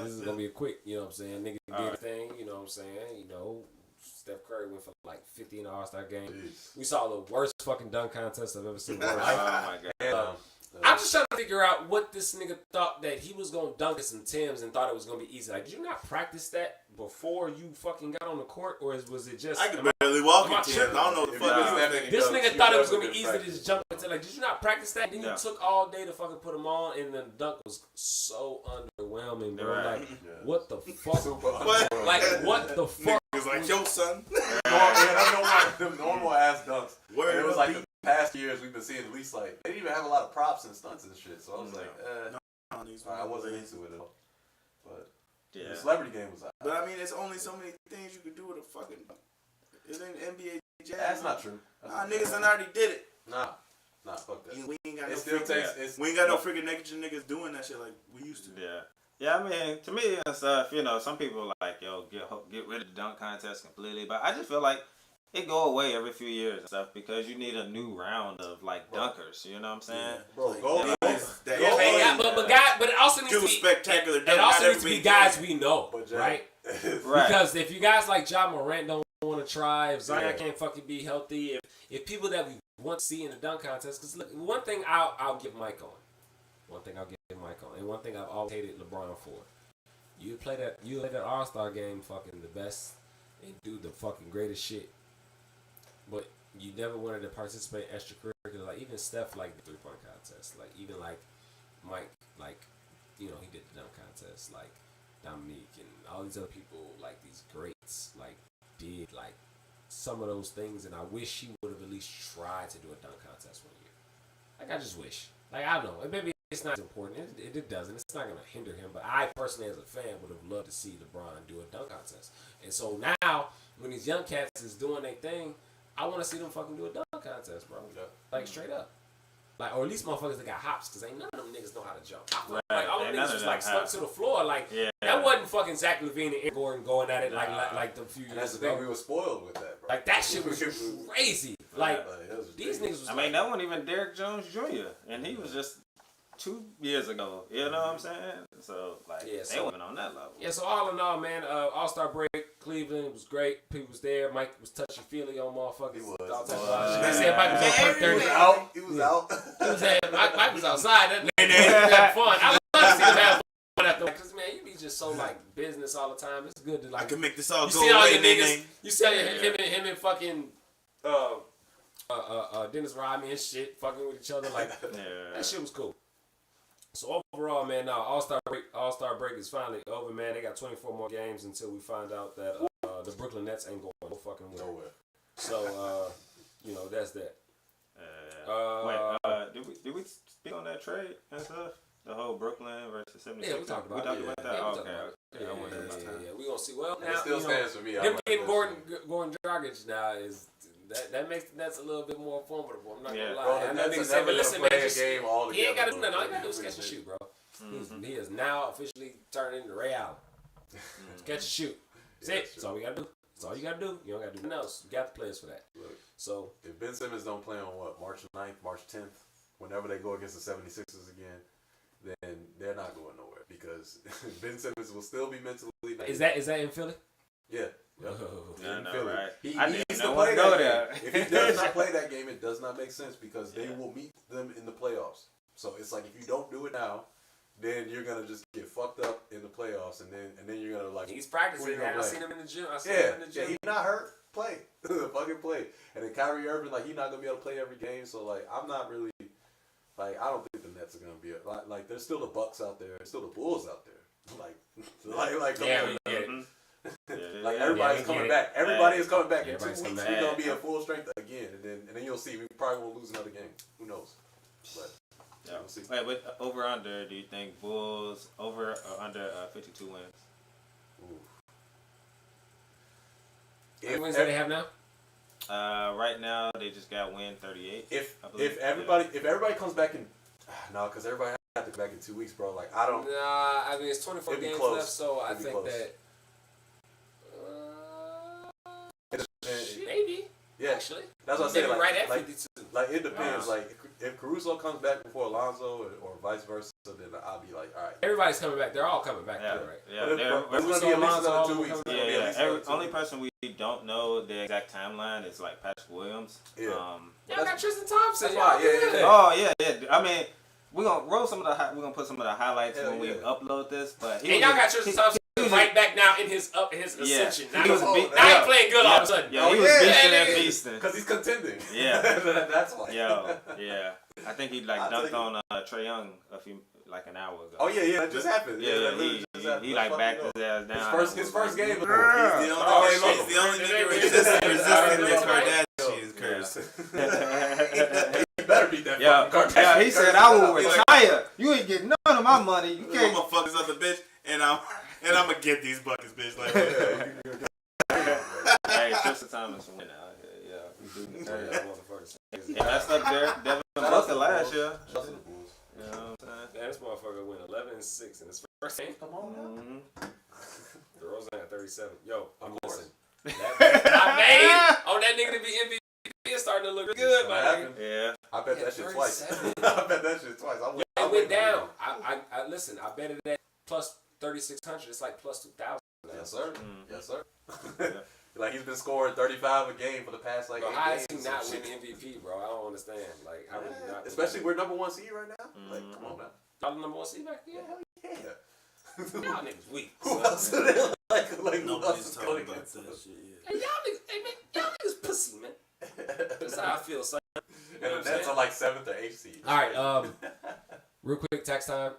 this is gonna be a quick, you know what I'm saying? Nigga did everything, you know what I'm saying? You know, Steph Curry went for like 50 in the All-Star game. Jeez. We saw the worst fucking dunk contest I've ever seen in my Oh life. my god. I'm just trying to figure out what this nigga thought that he was gonna dunk at some Timbs and thought it was gonna be easy. Like, did you not practice that before you fucking got on the court, or was it just? I could barely walk Am I in Tim's. tripping? I don't know what the fuck Nah. he was thinking. This Yo, nigga you thought it was gonna be definitely easy to practice. just jump into. Like, did you not practice that? Then you Yeah. took all day to fucking put them on, and the dunk was so underwhelming, bro. Right. Like, what the fuck? What? Like, what the fuck? Niggas like, yo, son. Them normal ass dunks. Word And it was up, like the past years we've been seeing at least like they didn't even have a lot of props and stunts and shit. So I was like, I wasn't into it at all. But Yeah. the celebrity game was But I mean, there's only so many things you can do with a fucking. It ain't NBA Jam. That's not true. Nah, niggas done already did it. Nah, fuck that. We ain't got It no still freaking. takes. We ain't got no freaking naked niggas doing that shit like we used to. Yeah. Yeah, I mean, to me and stuff, you know, some people are like, yo, get rid of the dunk contest completely. But I just feel like it go away every few years and stuff because you need a new round of, like, dunkers. You know what I'm saying? Yeah. Bro, Like, go. But it also needs do to be spectacular. It also needs to be guys we know, But Jay- right? Right. Because if you guys like Ja Morant don't want to try, if Zion can't fucking be healthy, if people that we want to see in the dunk contest, because look, one thing I'll give Mike on, and one thing I've always hated LeBron for, you play that All-Star game fucking the best and do the fucking greatest shit, but you never wanted to participate in extracurricular, like even Steph like the 3-point contest, like even like Mike, like, you know, he did the dunk contest, like Dominique and all these other people, like these greats, like did like some of those things, and I wish he would have at least tried to do a dunk contest one year. Like, I just wish. Like, I don't know. Maybe it's not as important. It doesn't. It's not going to hinder him. But I personally, as a fan, would have loved to see LeBron do a dunk contest. And so now, when these young cats is doing their thing, I want to see them fucking do a dunk contest, bro. Yeah. Like, straight up. Like, or at least motherfuckers that got hops, because ain't none of them niggas know how to jump. Right. Like, all them Ain't none niggas of was them like stuck have- to the floor. Like, Yeah. that wasn't fucking Zach LaVine and Aaron Gordon going at it Nah. like the few years And that's the ago. thing, we were spoiled with that, bro. Like, that shit was crazy. Like, it was these niggas was I mean, that wasn't even Derrick Jones Jr. And he was just 2 years ago. You know what I'm saying? So, like, Yeah, they so- wasn't on that level. Yeah, so all in all, man, All-Star break, Cleveland was great. People was there. Mike was touchy-feely on motherfuckers. He was. All types of Was. shit. They said Mike was on He perk 30. was out. He was out. He was at, Mike was outside. That nigga had fun. I love to see him have fun after. Because, man, you be just so, like, business all the time. It's good to, I like, can make this all you go see all away, your niggas. nigga. You see how him and fucking Dennis Rodman and shit fucking with each other. Like, Yeah. that shit was cool. So overall, man, All-Star break is finally over, man. They got 24 more games until we find out that the Brooklyn Nets ain't going no fucking way. Nowhere. So you know, that's that. Did we speak on that trade and stuff? The whole Brooklyn versus 76ers? Yeah, we talked about that. it. Okay. Yeah, I wonder about that. Yeah. We gonna see. Well, And now it still you know, stands for me. them getting Gordon Dragic now is that makes the Nets a little bit more formidable. I'm not gonna lie. Bro, I the know Nets niggas are say, never but gonna listen, play man, a just, game all he ain't got to do together, nothing. All you bro. gotta do is catch and shoot, bro. He is now officially turned into Ray Allen. Catch and shoot. That's it. That's all we gotta do. That's all you gotta do. You don't gotta do nothing else. You got the players for that. Look, So if Ben Simmons don't play on what, March 9th, March 10th, whenever they go against the 76ers again, then they're not going nowhere because Ben Simmons will still be mentally. is that in Philly? Yeah. Oh. I In know, Philly. right? He I needs didn't to know play to go that there. game. If he does not play that game, it does not make sense because they will meet them in the playoffs. So it's like if you don't do it now, then you're gonna just get fucked up in the playoffs, and then you're gonna like. He's who practicing you that. gonna I play? seen him in the gym. I seen him in the Yeah, gym. he's not hurt. Play, fucking play. And then Kyrie Irving, like he's not gonna be able to play every game. So like, I'm not really like I don't think the Nets are gonna be like. There's still the Bucks out there. There's still the Bulls out there. Like Yeah, come we on. get it. Like Yeah, everybody's we coming get it. back. Everybody is coming back. Yeah, In 2 weeks, everybody's we're coming gonna be back. at full strength again, and then you'll see we probably won't lose another game. Who knows? But Yeah. we'll see. Wait, with over under, do you think Bulls over or under 52 wins? How many wins do they have now? Right now they just got win 38. I believe. If everybody comes back in, no, because everybody has to come back in 2 weeks, bro. Like I don't. Nah, I mean it's 24 It'd be games close. left, so I It'd be think close. that And- maybe Yeah, actually that's what I maybe said. right at Like 52. it depends. Like if Caruso comes back before Alonzo or vice versa, then I'll be like, all right. Everybody's coming back. They're all coming back, Yeah, too, right? yeah. But it's gonna be at least Alonso, another 2 all weeks. of them It's gonna be at least another 2 Only weeks. person we don't know the exact timeline is like Patrick Williams. Yeah. Y'all got Tristan Thompson. That's Y'all why, yeah, good. yeah. Oh yeah. I mean, we're gonna roll some of the. We're gonna put some of the highlights Hell when we yeah. upload this. But And y'all got Tristan Thompson right back now in his ascension. Now, He was Oh, beat- now yeah. he playing good all of a sudden. Yeah, he Oh, was yeah. beasting Yeah, and nigga. feasting. Because he's contending. Yeah. That's why. Yeah. I think he like I'll dunked take on Trae Young like an hour ago. Oh yeah, that just happened. Yeah, that literally just happened. he Let's like backed fucking his ass go. down. His first game. He's the Oh, only nigga resisting the Kardashians curse. You better beat that Yeah, fucking Kardashian yeah, he curse. said I will He like- retire. You ain't getting none of my money. You I'm can't. gonna fuck this other bitch, and I'm and I'm gonna get these buckets, bitch. Like, Hey, Tristan Thomas win out here. Yeah, we do need that motherfucker. He messed up Devin Booker last year. Shout out to the Bulls. You know what I'm saying? Man, this motherfucker went 11-6 in his first game. Come on now. DeRozan at 37. Yo, I'm listening. I made on that nigga to be MVP. It's starting to look good, man. Yeah. I bet that shit twice. I bet that shit twice. It went down. I listen. I bet it at plus 3,600. It's like plus 2,000. Yes, sir. Yes, sir. Like he's been scoring 35 a game for the past like. Bro, 8 how games is he not winning MVP, bro? I don't understand. Like, how would he not? Especially we're number 1 seed right now. Like, come on now. Y'all the number 1 seed back here? Yeah. Y'all niggas weak. Who else? Like who else is nobody's talking going about against that us? shit. Hey, y'all niggas pussy, man. That's how I feel, son. And the Nets are like 7th or 8th seed. All right, real quick, tax time.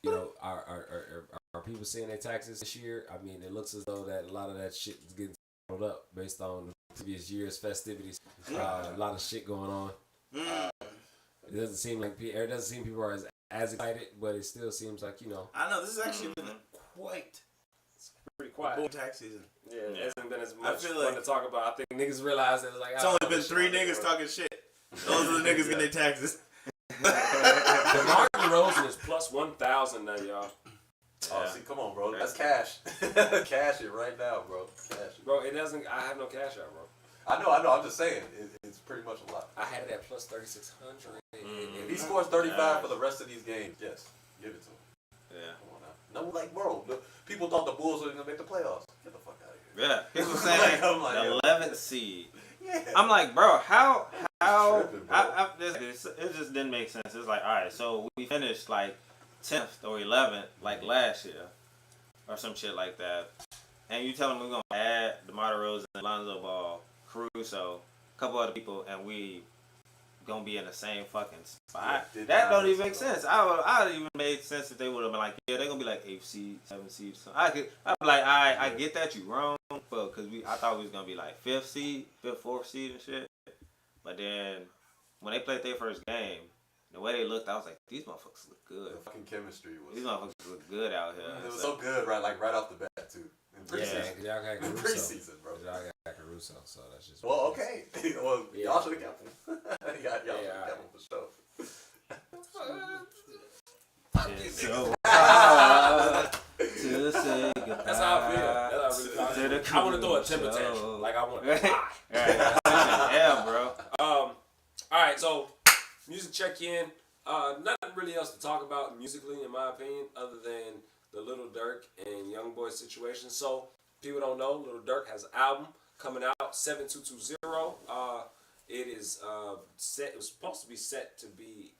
You know, are people seeing their taxes this year? I mean, it looks as though that a lot of that shit is getting settled up based on previous year's festivities. A lot of shit going on. It doesn't seem like people are as excited, but it still seems like, you know, I know this has actually been quite pretty quiet. bull tax season. Yeah, it hasn't been as much feel fun like to talk about. I think niggas realize that it's like It's only been 3 niggas talking shit. Those are the niggas getting their taxes. DeMar DeRozan is plus 1,000 now, y'all. Oh, see, come on, bro. That's cash. Cash it right now, bro. Cash it. Bro, it doesn't. I have no cash out, bro. I know. I'm just saying. It's pretty much a lot. I had it at plus 3,600. If he scores 35 for the rest of these games, yes, give it to him. Yeah. Come on now. No, like, bro, people thought the Bulls were going to make the playoffs. Get the fuck out of here. Yeah. People saying I'm like, the 11th seed. Yeah. I'm like, bro, how tripping, bro. it just didn't make sense. It's like, all right, so we finished like 10th or 11th like last year or some shit like that, and you telling me we're gonna add DeMar DeRozan, Lonzo Ball, Caruso, a couple other people, and we gonna be in the same fucking spot? Yeah, that don't even make sense. I would even made sense if they would have been like, yeah, they're gonna be like 8th seed, 7th seed. So I'd be like, I get that you wrong, but because I thought we was gonna be like 5th seed, 5th, 4th seed and shit. But then when they played their first game, the way they looked, I was like, these motherfuckers look good. The fucking chemistry was. These motherfuckers look good out here. It was so good, right? Like right off the bat too. In preseason. Yeah, y'all got Caruso. Preseason, bro. Y'all got Caruso, so that's just. Well, okay. Well, Yeah. y'all should have kept him. y'all should have Yeah, kept him for sure. So, to say goodbye. That's how I feel. That's how I really feel. I want to throw a temper tantrum. Like I want to die. Yeah, bro. All right, so music check-in. Nothing really else to talk about musically, in my opinion, other than the Lil Durk and Young Boy situation. So, people don't know, Lil Durk has an album coming out, 7220. It is set. It was supposed to be set to be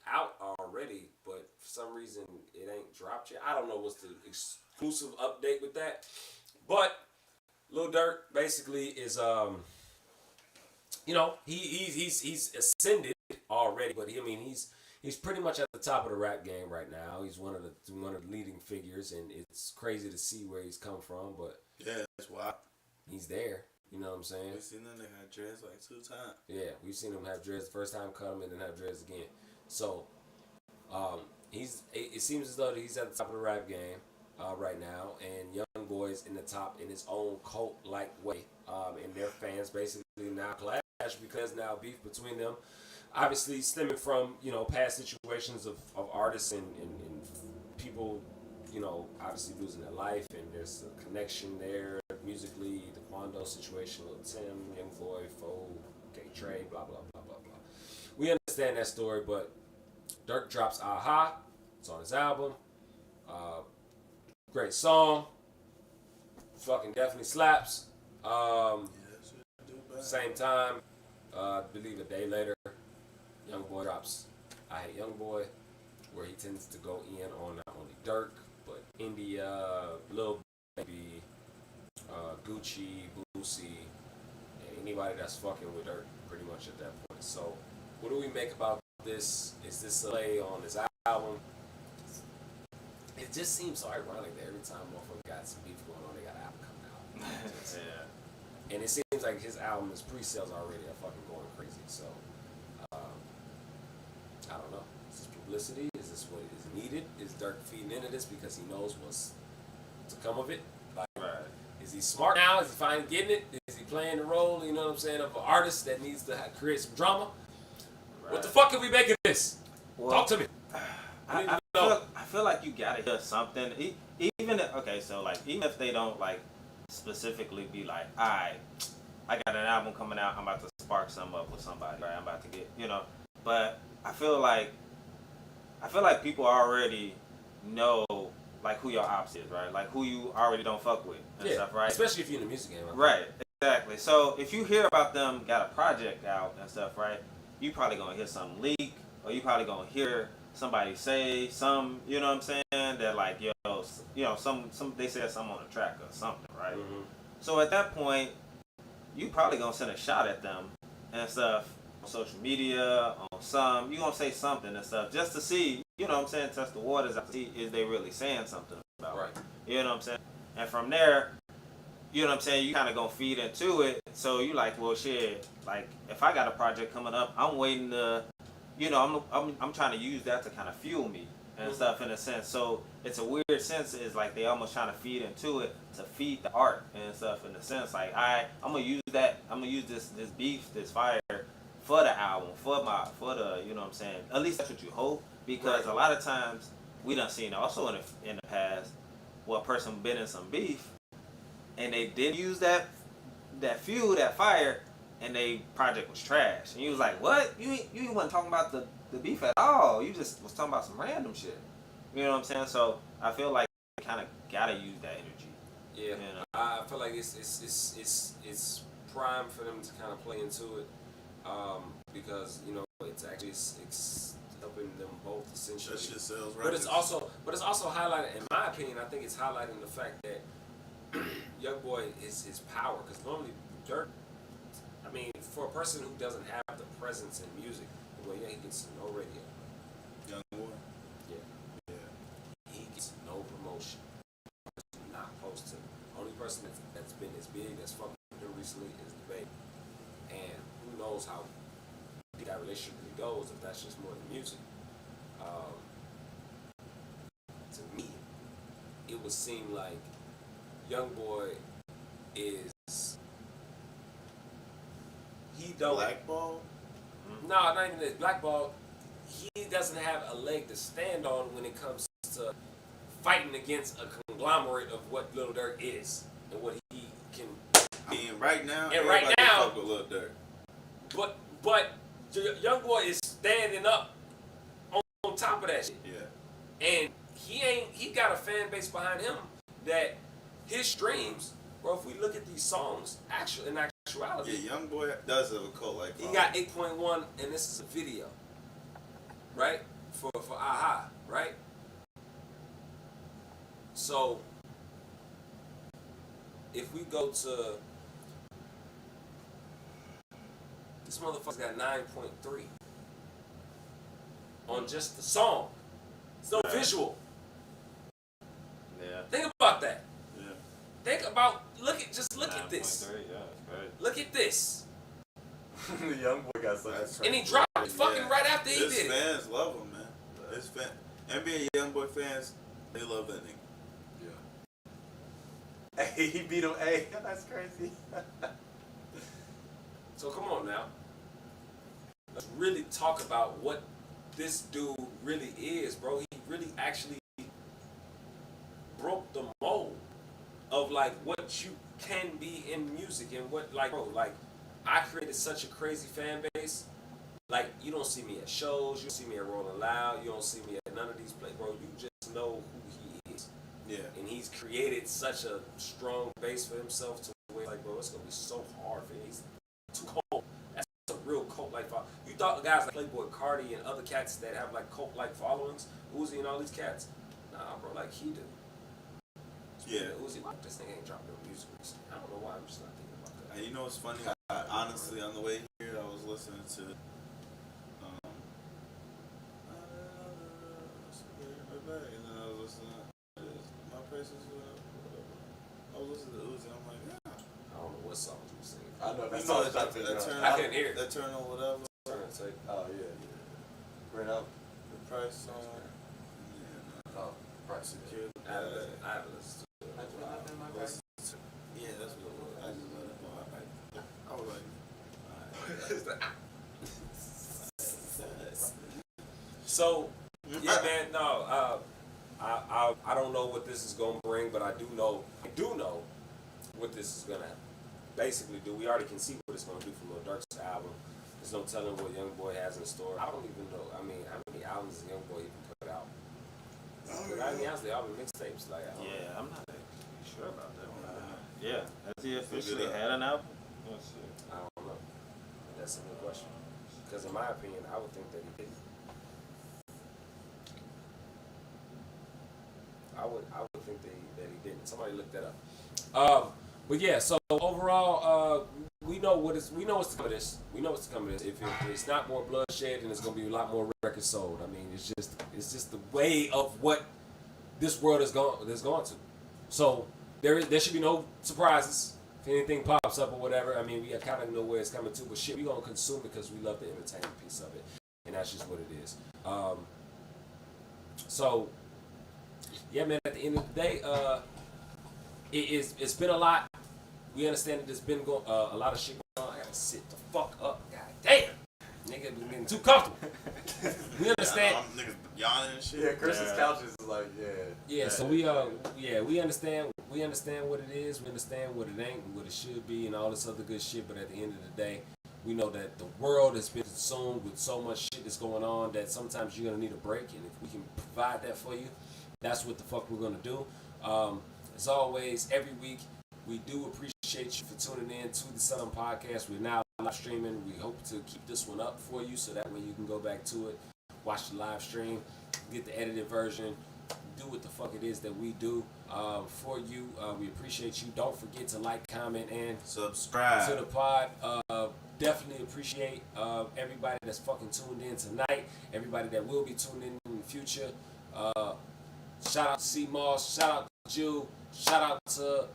out already, but for some reason it ain't dropped yet. I don't know what's the exclusive update with that, but Lil Durk basically is you know, he's ascended already, but he's pretty much at the top of the rap game right now. He's one of the leading figures, and it's crazy to see where he's come from, but Yeah, that's why. he's there. You know what I'm saying? We seen that nigga dressed like 2 times. Yeah, we've seen him have dreads the first time, cut him, and then have dreads again. So, it seems as though that he's at the top of the rap game right now, and Young Boy's in the top in his own cult-like way, and their fans basically now clash because now beef between them, obviously stemming from, you know, past situations of artists and people, you know, obviously losing their life, and there's a connection there musically, the Quando situation with Tim, Young Boy, Foe, K Trey, blah blah blah blah blah. We understand that story, but Durk drops Aha. It's on his album. Great song. Fucking definitely slaps. Same time, I believe a day later, Young Boy drops I Hate Young Boy, where he tends to go in on not only Durk, but India, Lil Baby, Gucci, Boosie, and anybody that's fucking with Durk pretty much at that point. So, what do we make about this? Is this a play on his album? It just seems so ironic that every time motherfucker got some beef going on, they got an album coming out. Yeah. And it seems like his album, his pre-sales already are fucking going crazy. So, I don't know. It's just people publicity? Is this what is needed? Is Dirk feeding into this because he knows what's to come of it? Like, is he smart now? Is he finally getting it? Is he playing the role, you know what I'm saying, of an artist that needs to create some drama? Right. What the fuck can we make of this? Well, talk to me. I feel like you gotta hear something. Even if, okay, so like even if they don't like specifically be like, I got an album coming out, I'm about to spark something up with somebody, right? I'm about to get, you know. But I feel like people already know like who your ops is, right? Like who you already don't fuck with and stuff, right? Especially if you're in the music game, right? Exactly. So if you hear about them got a project out and stuff, right? You probably gonna hear something leak, or you probably gonna hear somebody say some, you know what I'm saying, that like, yo, you know, some they said something on the track or something, right? Mm-hmm. So at that point, you probably gonna send a shot at them and stuff on social media, on you gonna say something and stuff just to see, you know what I'm saying, test the waters out to see is they really saying something about it. Right. You know what I'm saying? And from there, you know what I'm saying, you kind of gonna feed into it. So you like, well, shit, like if I got a project coming up, I'm waiting to, you know, I'm trying to use that to kind of fuel me and stuff in a sense. So it's a weird sense. Is like they almost trying to feed into it to feed the art and stuff in a sense. Like I'm gonna use that. I'm gonna use this beef, this fire for the album, for the, you know what I'm saying. At least that's what you hope, because a lot of times we done seen also in the past where a person been in some beef and they did use that fuel, that fire, and they project was trash. And you was like, what? You wasn't talking about the beef at all. You just was talking about some random shit. You know what I'm saying? So I feel like you kind of gotta use that energy. Yeah. You know? I feel like it's prime for them to kind of play into it, because you know it's actually it's helping them both essentially. That shit sells but it's also highlighting, in my opinion, I think it's highlighting the fact that Young Boy is his power, because normally Dirk, I mean, for a person who doesn't have the presence in music, well, yeah, he gets no radio. Young Boy? Yeah. He gets no promotion. Not posted. Only person that's been as big as fucking him recently is the Baby. And who knows how deep that relationship really goes if that's just more than music. To me, it would seem like Young Boy is... He don't... Blackball? No, not even that. Blackball, he doesn't have a leg to stand on when it comes to fighting against a conglomerate of what Lil Durk is and what he can... And right now, and right now, fuck with Lil Durk. But Young Boy is standing up on top of that shit. Yeah. And he got a fan base behind him that his streams, bro, if we look at these songs, in actuality. Yeah, Young Boy does have a cult like He got 8.1, and this is a video, right? For Aha, right? So, if we go to, this motherfucker's got 9.3 on just the song. It's no visual. Yeah. Think about that. Yeah. Think about, look at this. Yeah, that's great. Look at this. The Young Boy got such. And he dropped it fucking right after he did it. His fans love him, man. His NBA Young Boy fans, they love that nigga. Yeah. Hey, he beat him. Hey, that's crazy. So come on now. Let's really talk about what this dude really is, bro. He really actually broke the mold of like what you can be in music and what, like, bro, like I created such a crazy fan base. Like, you don't see me at shows, you don't see me at Rolling Loud, you don't see me at none of these places, bro. You just know who he is. Yeah. And he's created such a strong base for himself to where, like, bro, it's gonna be so hard for him. He's too cold. That's a real cult-like following. You thought guys like Playboy Cardi and other cats that have like cult-like followings, Uzi and all these cats, nah, bro, like he do. Yeah. Uzi, like, this thing ain't dropping no music recently. I don't know why, I'm just not thinking about that. And you know what's funny? I honestly, on the way here, I was listening to and then I was listening to My Precious, I was listening to Uzi, I'm like, yeah. I don't know what song you were singing. I know that You song. know that turn, I couldn't hear it. that turn on whatever. Turn and take. Oh yeah. Great album. price on. Oh, price. Secure. Atlas. Atlas. Yeah, that's what it was. I just let it go. I was like, So, yeah, man. No, I don't know what this is gonna bring, but I do know what this is gonna basically do. We already can see what it's gonna do from Lil Durk's album. There's no telling what Young Boy has in store. I don't even know. I mean, how many albums does Young Boy even put out? But I mean, honestly, album mixtapes. Like, I don't know. Yeah, I'm not sure about that one. Yeah, has he officially had an album? Let's see. I don't know. That's a good question. Because in my opinion, I would think that he didn't. I would think that he didn't. Somebody look that up. But yeah, so overall, we know what's to come of this. We know what's to come of this. If it's not more bloodshed, then it's gonna be a lot more records sold. I mean, it's just the way of what this world is going to. So there should be no surprises if anything pops up or whatever. I mean, we kind of know where it's coming to, but shit, we gonna consume it because we love the entertainment piece of it, and that's just what it is. So yeah, man. At the end of the day, it's been a lot. We understand that there's been a lot of shit going on. I gotta sit the fuck up. God damn, nigga, been getting too comfortable. We understand. Yeah, niggas yawning and shit. Yeah, Chris's couch is like, Yeah, so we understand what it is, we understand what it ain't and what it should be and all this other good shit, but at the end of the day, we know that the world has been consumed with so much shit that's going on that sometimes you're gonna need a break, and if we can provide that for you, that's what the fuck we're gonna do. As always, every week we do appreciate you for tuning in to the Southern Podcast. We're now live streaming. We hope to keep this one up for you so that way you can go back to it, watch the live stream, get the edited version, do what the fuck it is that we do for you. We appreciate you. Don't forget to like, comment, and subscribe to the pod. Definitely appreciate everybody that's fucking tuned in tonight, everybody that will be tuned in the future. Shout out to C Moss, shout out to Ju, shout out to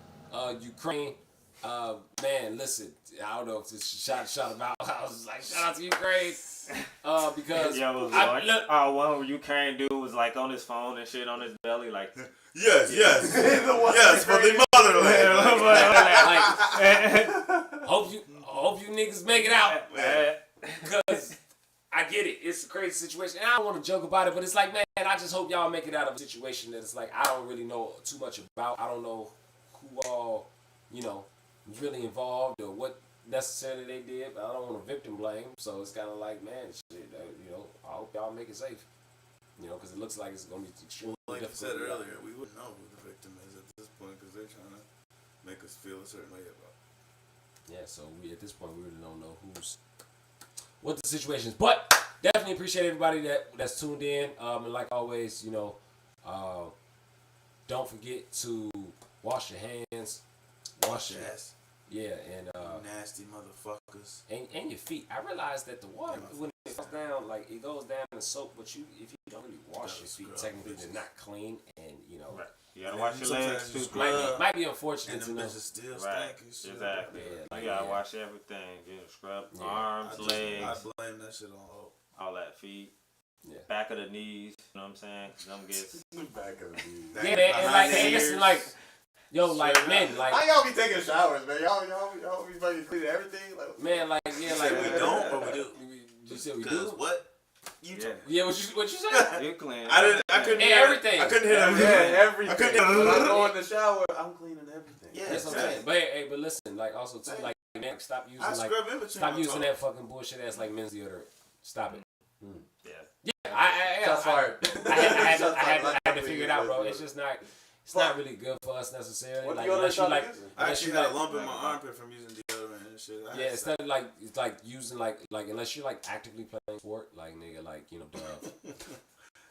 Ukraine. Man, listen, I don't know if this shout about. I was like, shout out to Ukraine because one Ukraine dude was like on his phone and shit on his belly, like yes, yes, for the motherland. Hope you niggas make it out, because I get it. It's a crazy situation, and I don't want to joke about it, but it's like, man, I just hope y'all make it out of a situation that it's like I don't really know too much about. I don't know who all, was really involved or what necessarily they did, but I don't want to victim blame. So it's kind of like, man, shit, I hope y'all make it safe, because it looks like it's going to be extremely like difficult. Like I said earlier, we wouldn't know who the victim is at this point because they're trying to make us feel a certain way about it. Yeah, so at this point, we really don't know what the situation is. But definitely appreciate everybody that's tuned in. And like always, don't forget to wash your hands. Wash your ass. Yeah, and nasty motherfuckers. And your feet. I realized that the water when it goes down, like it goes down in the soap, but if you don't really wash your feet, technically they're not clean, and right. You gotta wash your legs too. Might be unfortunate to know. Still right. Exactly. Yeah, you gotta wash everything. Scrub arms, legs. I blame that shit on all that feet. Yeah. Back of the knees. You know what I'm saying? Them gets back of the knees. Yeah, man, and like, hey, listen, like. Yo, like, man, like... How y'all be taking showers, man? Y'all be fucking cleaning everything? Like, man, like, yeah, like... we don't, or we do? You said we do? What? Yeah, what you said? You clean. I couldn't hear everything. I couldn't hear everything. Yeah, everything. When I go in the shower, I'm cleaning everything. Yeah, that's what I'm saying. But hey, but listen, like, also, too, like, man, stop using that fucking bullshit ass, like, men's deodorant. Stop it. Yeah. Yeah, Shots fired. I had to figure it out, bro. It's just not... It's not really good for us necessarily. What like, unless you like, I actually got a lump in my armpit from using deodorant and shit. Yeah, instead of like using like unless you're like actively playing sport, like nigga, like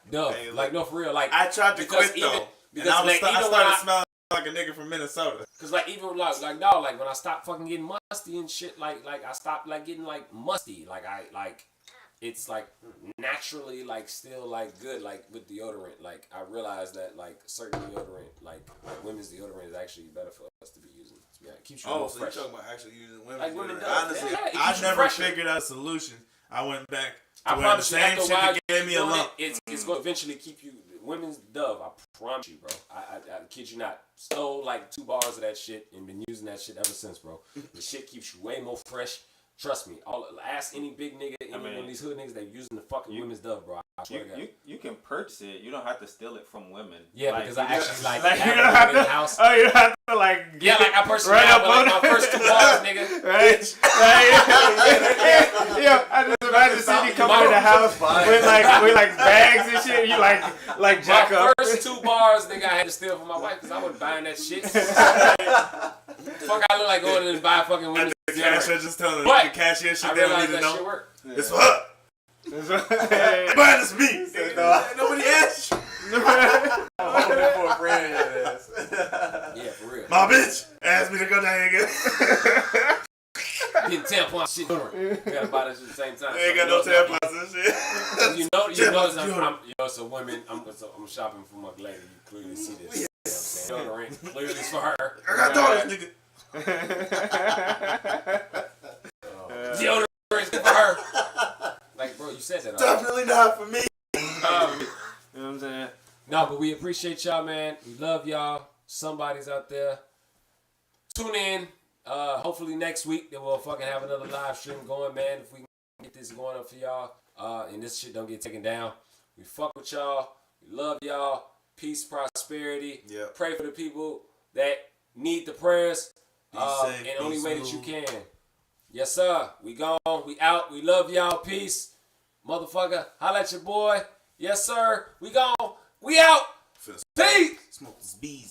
duh, hey, like no for real, like I tried to quit though, because I started smelling like a nigga from Minnesota. Cause like even like when I stopped fucking getting musty and shit, like I stopped like getting like musty, it's like naturally like still like good like with deodorant. Like I realized that like certain deodorant like women's deodorant is actually better for us to be using. Yeah, it keeps you more fresh. You're talking about actually using women's like women deodorant. Honestly, I never figured out a solution. I went back I promise you, same after a shit while, that gave me a lump. it's going to eventually keep you. Women's Dove, I promise you, bro. I kid you not. Stole like 2 bars of that shit and been using that shit ever since, bro. The shit keeps you way more fresh. Trust me. Ask any big nigga, one of these hood niggas that using the fucking Women's Dove, bro. I swear to God. You can purchase it. You don't have to steal it from women. Yeah, like, because I actually like you have don't it have in the to. house. Oh, you don't have to like. Yeah, like I personally Right have up like on my first 2 bars, nigga. Right? Yeah, I just imagine seeing you coming in the house with like bags and shit. You like jack My up. first 2 bars, nigga, I had to steal from my wife because I wasn't buying that shit. Fuck, I look like going in and buy fucking women's The cashier just telling But the cashier shit I they don't realized need to that shit know. worked. It's for her. But it's me. Nobody asked you. I'm looking for a friend. Yeah, for real. My bitch asked me to go down here again. Getting tampon shit. You gotta buy that shit at the same time. I ain't got no tampons and shit. You know, so women, I'm shopping for my lady. You clearly see this. You know what I'm saying? Deodorant, clearly it's for her. I got daughters, nigga. Deodorant's for her. Like, bro, you said that. Definitely not for me. you know what I'm saying? No, but we appreciate y'all, man. We love y'all. Somebody's out there. Tune in. Hopefully next week that we'll fucking have another live stream going, man. If we can get this going up for y'all, and this shit don't get taken down. We fuck with y'all. We love y'all. Peace, prosperity. Yeah. Pray for the people that need the prayers. Be safe, in be the only way that you smooth. can. Yes, sir. We gone. We out. We love y'all. Peace. Motherfucker. Holla at your boy. Yes, sir. We gone. We out. Peace. Smoke this bees.